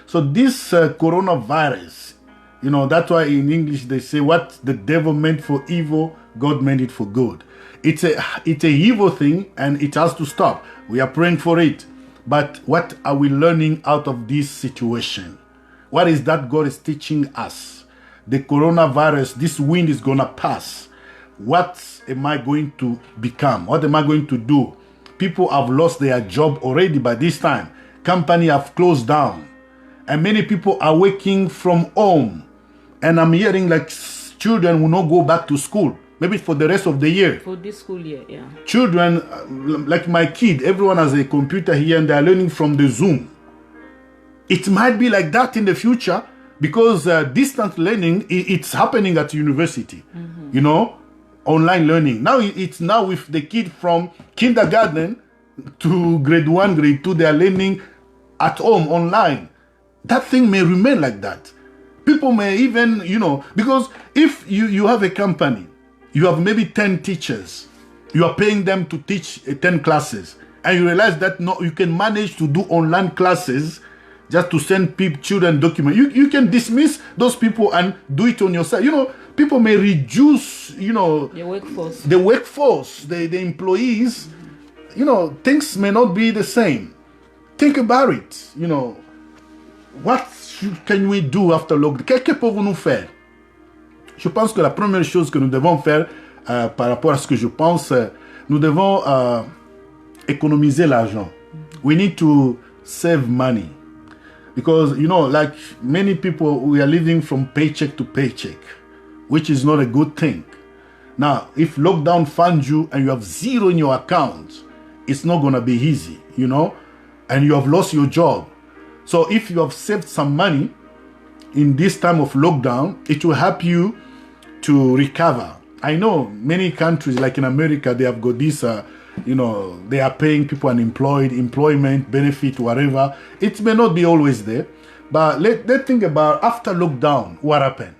So this coronavirus, that's why in English they say what the devil meant for evil, God meant it for good. It's a evil thing, and it has to stop. We are praying for it. But what are we learning out of this situation? What is that God is teaching us? The coronavirus, this wind is going to pass. What am I going to become? What am I going to do? People have lost their job already by this time. Companies have closed down. And many people are working from home. And I'm hearing children will not go back to school, maybe for the rest of the year. For this school year, yeah. Children, like my kid, everyone has a computer here and they are learning from the Zoom. It might be like that in the future because distance learning, it's happening at university, you know, online learning. Now it's now with the kid from kindergarten to grade 1, grade 2, they are learning at home online. That thing may remain like that. People may even, you know, because if you have a company, you have maybe 10 teachers, you are paying them to teach 10 classes, and you realize that no, you can manage to do online classes just to send children documents. You can dismiss those people and do it on yourself. You know, people may reduce, you know, the workforce, the employees. You know, things may not be the same. Think about it. You know, what can we do after lockdown? Qu'est-ce que pouvons-nous faire? Je pense que la première chose que nous devons faire par rapport à ce que je pense, nous devons économiser l'argent. We need to save money. Because, you know, like many people, we are living from paycheck to paycheck, which is not a good thing. Now, if lockdown finds you and you have zero in your account, it's not going to be easy, you know, and you have lost your job. So if you have saved some money in this time of lockdown, it will help you to recover. I know many countries, like in America, they have got this, you know, they are paying people unemployed, employment, benefit, whatever. It may not be always there, but let's think about after lockdown, what happened?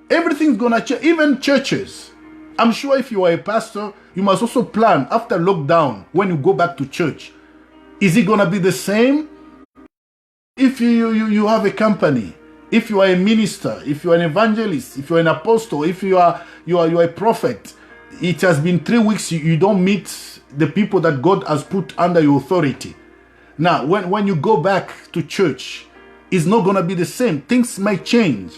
Everything's gonna change, even churches. I'm sure if you are a pastor, you must also plan after lockdown, when you go back to church, is it gonna be the same? If you have a company, if you are a minister, if you are an evangelist, if you are an apostle, if you are a prophet, it has been 3 weeks, you don't meet the people that God has put under your authority. Now, when you go back to church, it's not going to be the same. Things might change.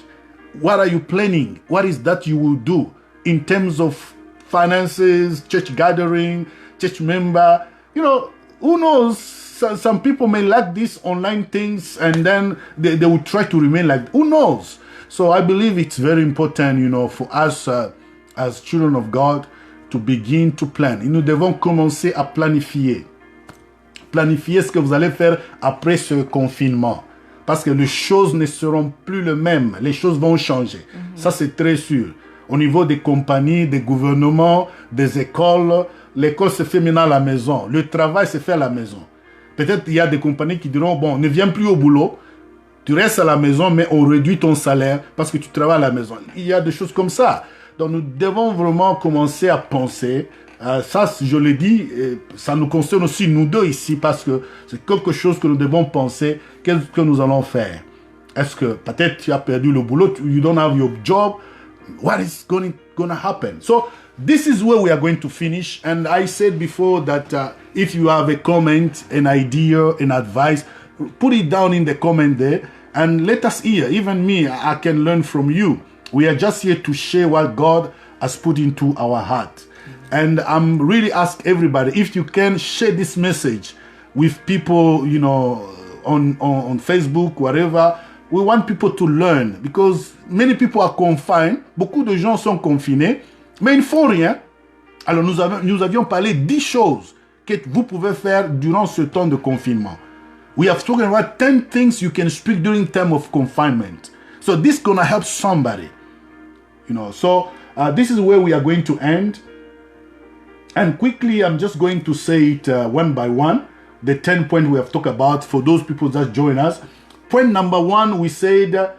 What are you planning? What is that you will do in terms of finances, church gathering, church member? You know, who knows? Some people may like these online things and then they will try to remain like, who knows? So I believe it's very important, you know, for us as children of God to begin to plan. Et nous devons commencer à planifier. Planifier ce que vous allez faire après ce confinement. Parce que les choses ne seront plus les mêmes. Les choses vont changer. Ça, c'est très sûr. Au niveau des compagnies, des gouvernements, des écoles, l'école se fait maintenant à la maison. Le travail se fait à la maison. Peut-être il y a des compagnies qui diront, bon, ne viens plus au boulot. Tu restes à la maison, mais on réduit ton salaire parce que tu travailles à la maison. Il y a des choses comme ça. Donc nous devons vraiment commencer à penser. Ça, je le dis, ça nous concerne aussi nous deux ici parce que c'est quelque chose que nous devons penser. Qu'est-ce que nous allons faire? Est-ce que peut-être tu as perdu le boulot, you don't have your job? What is going to happen? So this is where we are going to finish. And I said before that if you have a comment, an idea, an advice, put it down in the comment there and let us hear. Even me, I can learn from you. We are just here to share what God has put into our heart. And I'm really asking everybody, if you can share this message with people, you know, on Facebook, whatever. We want people to learn because many people are confined. Beaucoup de gens sont confinés, mais ils ne font rien. Alors nous avions parlé 10 choses que vous pouvez faire durant ce temps de confinement. We have spoken about 10 things you can speak during time of confinement. So this is going to help somebody. You know, so this is where we are going to end. And quickly, I'm just going to say it one by one. The 10 points we have talked about for those people that join us. Point number 1, we said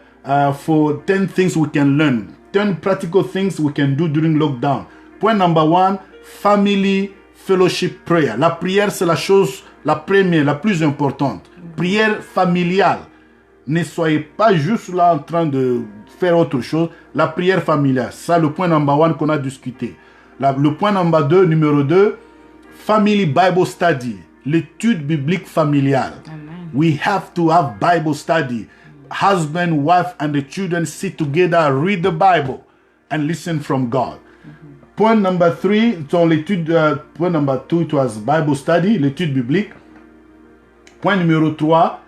for 10 things we can learn. 10 practical things we can do during lockdown. Point number 1, family fellowship prayer. La prière, c'est la chose, la première, la plus importante. Prière familiale. Ne soyez pas juste là en train de faire autre chose. La prière familiale, ça le point number 1 qu'on a discuté. Le point number 2, numéro 2, family Bible study. L'étude biblique familiale. Amen. We have to have Bible study. Husband, wife, and the children sit together, read the Bible, and listen from God. Point number 3, so l'étude, point number 2, it was Bible study, l'étude biblique. Point numéro 3,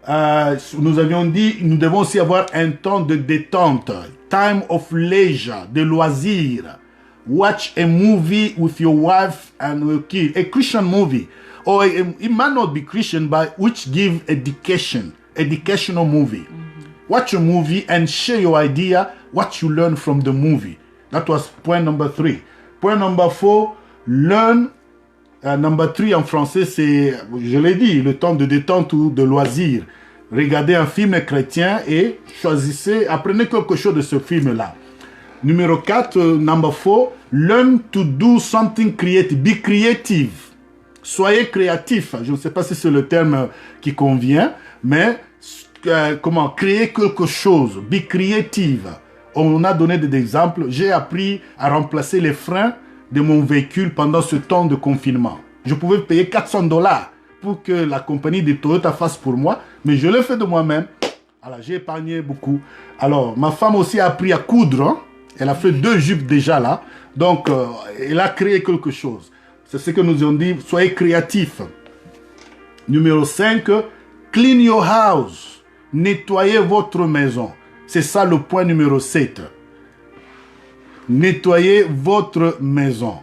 nous avions dit, nous devons aussi avoir un temps de détente, time of leisure, de loisirs. Watch a movie with your wife and your kid, a Christian movie. Or it might not be Christian, but which give educational movie. Watch a movie and share your idea, what you learn from the movie. That was point number 3. Point number 4, learn. Number 3 en français, c'est, je l'ai dit, le temps de détente ou de loisir. Regardez un film chrétien et choisissez, apprenez quelque chose de ce film-là. Numéro 4, number 4, learn to do something creative. Be creative. Soyez créatif. Je ne sais pas si c'est le terme qui convient, mais comment créer quelque chose. Be creative. On a donné des exemples. J'ai appris à remplacer les freins de mon véhicule pendant ce temps de confinement. Je pouvais payer $400 pour que la compagnie de Toyota fasse pour moi, mais je l'ai fait de moi-même. Alors, j'ai épargné beaucoup. Alors, ma femme aussi a appris à coudre. Hein? Elle a fait 2 jupes déjà là. Donc, elle a créé quelque chose. C'est ce que nous avons dit. Soyez créatifs. Numéro 5, clean your house. Nettoyez votre maison. C'est ça le point numéro 7. Nettoyez votre maison.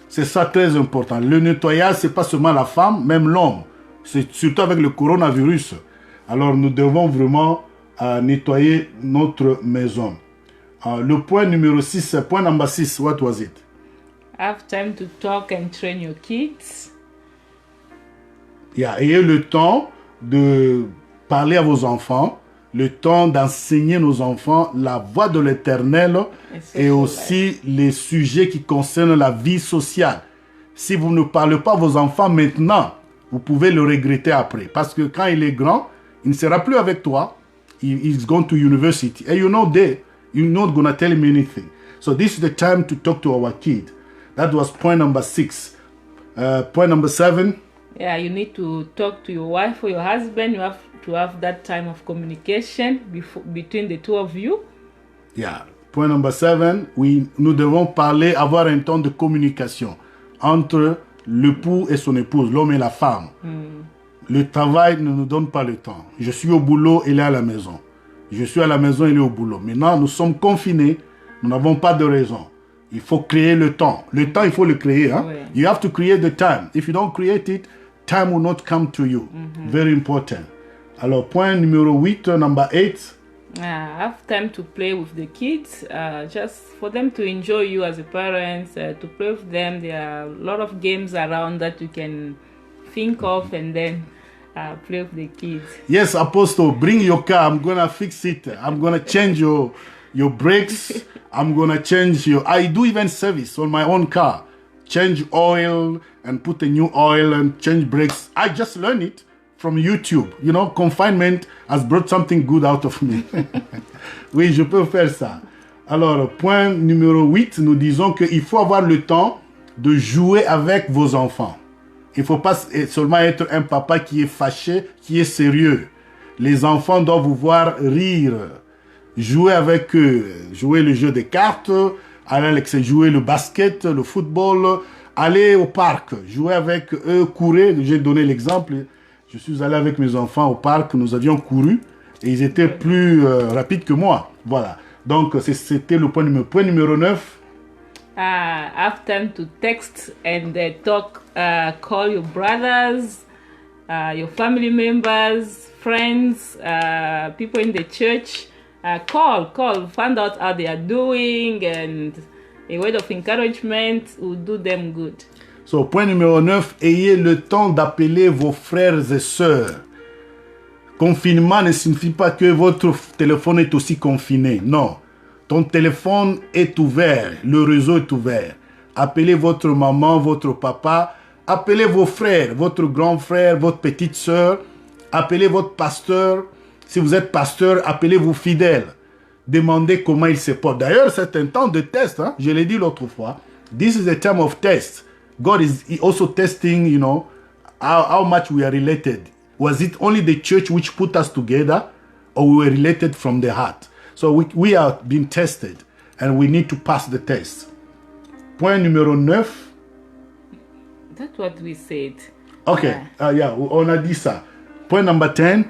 C'est ça très important. Le nettoyage, ce n'est pas seulement la femme, même l'homme. C'est surtout avec le coronavirus. Alors, nous devons vraiment nettoyer notre maison. Le point numéro 6, point number 6, what was it? Have time to talk and train your kids. Ayez le temps de parler à vos enfants, le temps d'enseigner nos enfants la voie de l'Éternel et aussi les sujets qui concernent la vie sociale. Si vous ne parlez pas à vos enfants maintenant, vous pouvez le regretter après. Parce que quand il est grand, il ne sera plus avec toi. He's gone to university. And you're not going to tell him anything. So this is the time to talk to our kid. That was point number 6. Point number 7. Yeah, you need to talk to your wife or your husband. You have to have that time of communication between the two of you. Yeah. Point number 7. Nous devons parler, avoir un temps de communication entre l'époux et son épouse, l'homme et la femme. Le travail ne nous donne pas le temps. Je suis au boulot, il est à la maison. Je suis à la maison, il est au boulot. Maintenant, nous sommes confinés. Nous n'avons pas de raison. Il faut créer le temps. Le temps, il faut le créer. Hein? Ouais. You have to create the time. If you don't create it, time will not come to you. Very important. Alors, point numéro 8, number 8. Have time to play with the kids, just for them to enjoy you as a parent, to play with them. There are a lot of games around that you can think of and then play with the kids. Yes, Apostle, bring your car. I'm going to fix it. I'm going to change your brakes. I'm going to change I do even service on my own car. Change oil and put a new oil and change brakes. I just learned it from YouTube. You know, confinement has brought something good out of me. Oui, je peux faire ça. Alors, point numéro 8, nous disons qu'il faut avoir le temps de jouer avec vos enfants. Il ne faut pas seulement être un papa qui est fâché, qui est sérieux. Les enfants doivent vous voir rire, jouer avec eux, jouer le jeu des cartes, aller jouer le basket, le football, aller au parc, jouer avec eux, courir. J'ai donné l'exemple. Je suis allé avec mes enfants au parc, nous avions couru et ils étaient plus rapides que moi. Voilà. Donc, c'était le point numéro 9. Have time to text and talk, call your brothers, your family members, friends, people in the church. Call, find out how they are doing, and a word of encouragement will do them good. So, point numéro 9, ayez le temps d'appeler vos frères et sœurs. Confinement ne signifie pas que votre téléphone est aussi confiné. Non. Ton téléphone est ouvert, le réseau est ouvert. Appelez votre maman, votre papa, appelez vos frères, votre grand frère, votre petite sœur, appelez votre pasteur. Si vous êtes pasteur, appelez vos fidèles. Demandez comment ils se portent. D'ailleurs, c'est un temps de test. Hein? Je l'ai dit l'autre fois. This is a time of test. God is also testing, you know, how much we are related. Was it only the church which put us together, or we were related from the heart? So we are being tested, and we need to pass the test. Point numéro 9. That's what we said. Okay, yeah, on a dit ça. Point number 10.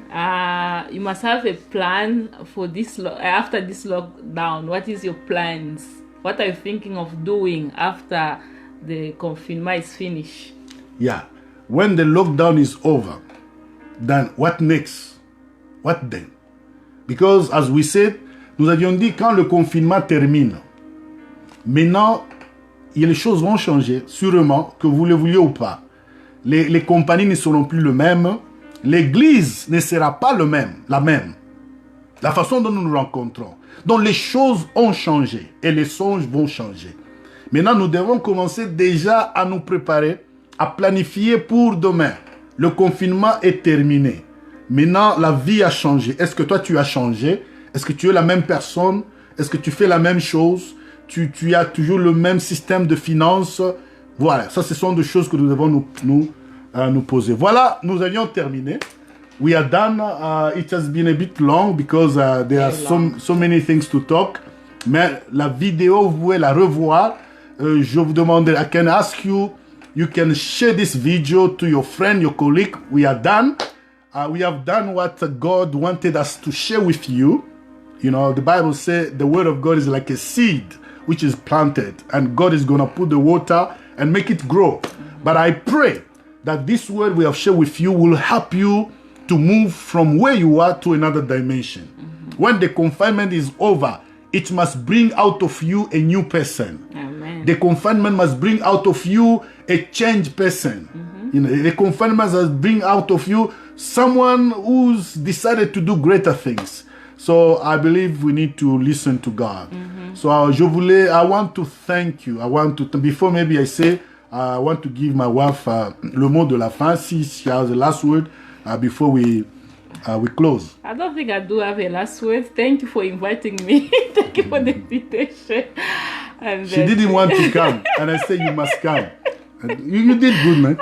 You must have a plan for this after this lockdown. What is your plans? What are you thinking of doing after the confinement is finished? Yeah. When the lockdown is over, then what next? What then? Because as we said, nous avions dit quand le confinement termine, maintenant, les choses vont changer, sûrement, que vous le vouliez ou pas. Les compagnies ne seront plus les mêmes. L'église ne sera pas la même. La façon dont nous nous rencontrons. Donc les choses ont changé et les songes vont changer. Maintenant, nous devons commencer déjà à nous préparer, à planifier pour demain. Le confinement est terminé. Maintenant, la vie a changé. Est-ce que toi, tu as changé? Est-ce que tu es la même personne? Est-ce que tu fais la même chose? Tu as toujours le même système de finances? Voilà, ça, ce sont des choses que nous devons nous poser. Voilà, nous avions terminé. We are done. It has been a bit long because there are so many things to talk. Mais la vidéo, vous pouvez la revoir. Je vous demande, I can ask you, you can share this video to your friend, your colleague. We are done. We have done what God wanted us to share with you. You know, the Bible says the word of God is like a seed which is planted, and God is going to put the water and make it grow. But I pray that this word we have shared with you will help you to move from where you are to another dimension. When the confinement is over, it must bring out of you a new person. Amen. The confinement must bring out of you a changed person. You know, the confinement must bring out of you someone who's decided to do greater things. So I believe we need to listen to God. So I want to thank you. Before maybe I say, I want to give my wife le mot de la fin. She has the last word before we close. I don't think I do have a last word. Thank you for inviting me. Thank you for the invitation. And she didn't want to come, and I said you must come. You did good, man.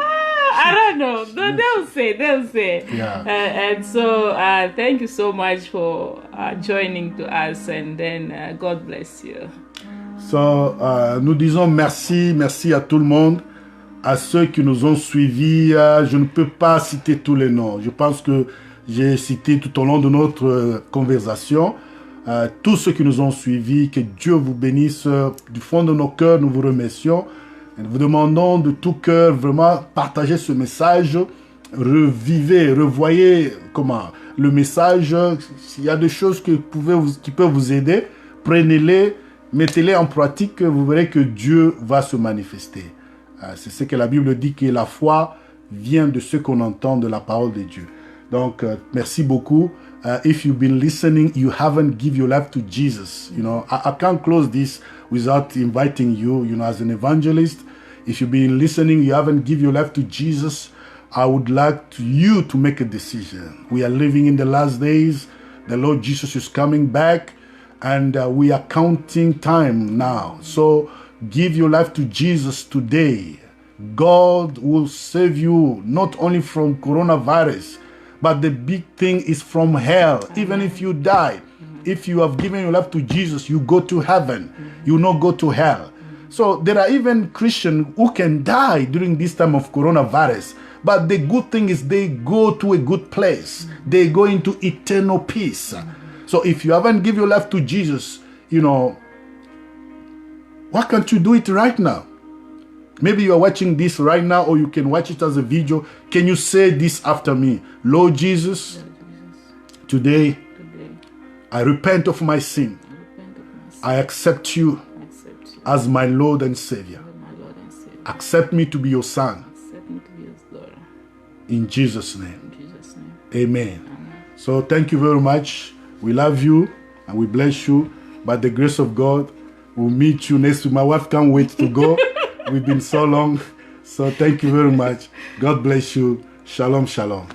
I don't know. They'll say. Yeah. And so thank you so much for joining to us, and then God bless you. So, nous disons merci à tout le monde, à ceux qui nous ont suivis. Je ne peux pas citer tous les noms. Je pense que j'ai cité tout au long de notre conversation. Tous ceux qui nous ont suivis, que Dieu vous bénisse du fond de nos cœurs. Nous vous remercions. Et nous vous demandons de tout cœur vraiment partager ce message, revoyez le message. S'il y a des choses qui peuvent vous aider, prenez-les, mettez-les en pratique, vous verrez que Dieu va se manifester. C'est ce que la Bible dit, que la foi vient de ce qu'on entend de la parole de Dieu. Donc, merci beaucoup. If you've been listening, you haven't given your life to Jesus. You know, I can't close this without inviting you, as an evangelist. If you've been listening, you haven't given your life to Jesus, I would like you to make a decision. We are living in the last days. The Lord Jesus is coming back, and we are counting time now. So give your life to Jesus today. God will save you not only from coronavirus, but the big thing is from hell. Even if you die, if you have given your life to Jesus, you go to heaven. You will not go to hell. So there are even Christians who can die during this time of coronavirus. But the good thing is they go to a good place. They go into eternal peace. So if you haven't given your life to Jesus, why can't you do it right now? Maybe you are watching this right now, or you can watch it as a video. Can you say this after me? Lord Jesus, today I repent of my sin. I accept you as my Lord and Savior. Accept me to be your son. In Jesus' name. Amen. So thank you very much. We love you and we bless you. By the grace of God, we'll meet you next week. My wife can't wait to go. We've been so long. So thank you very much. God bless you. Shalom, shalom.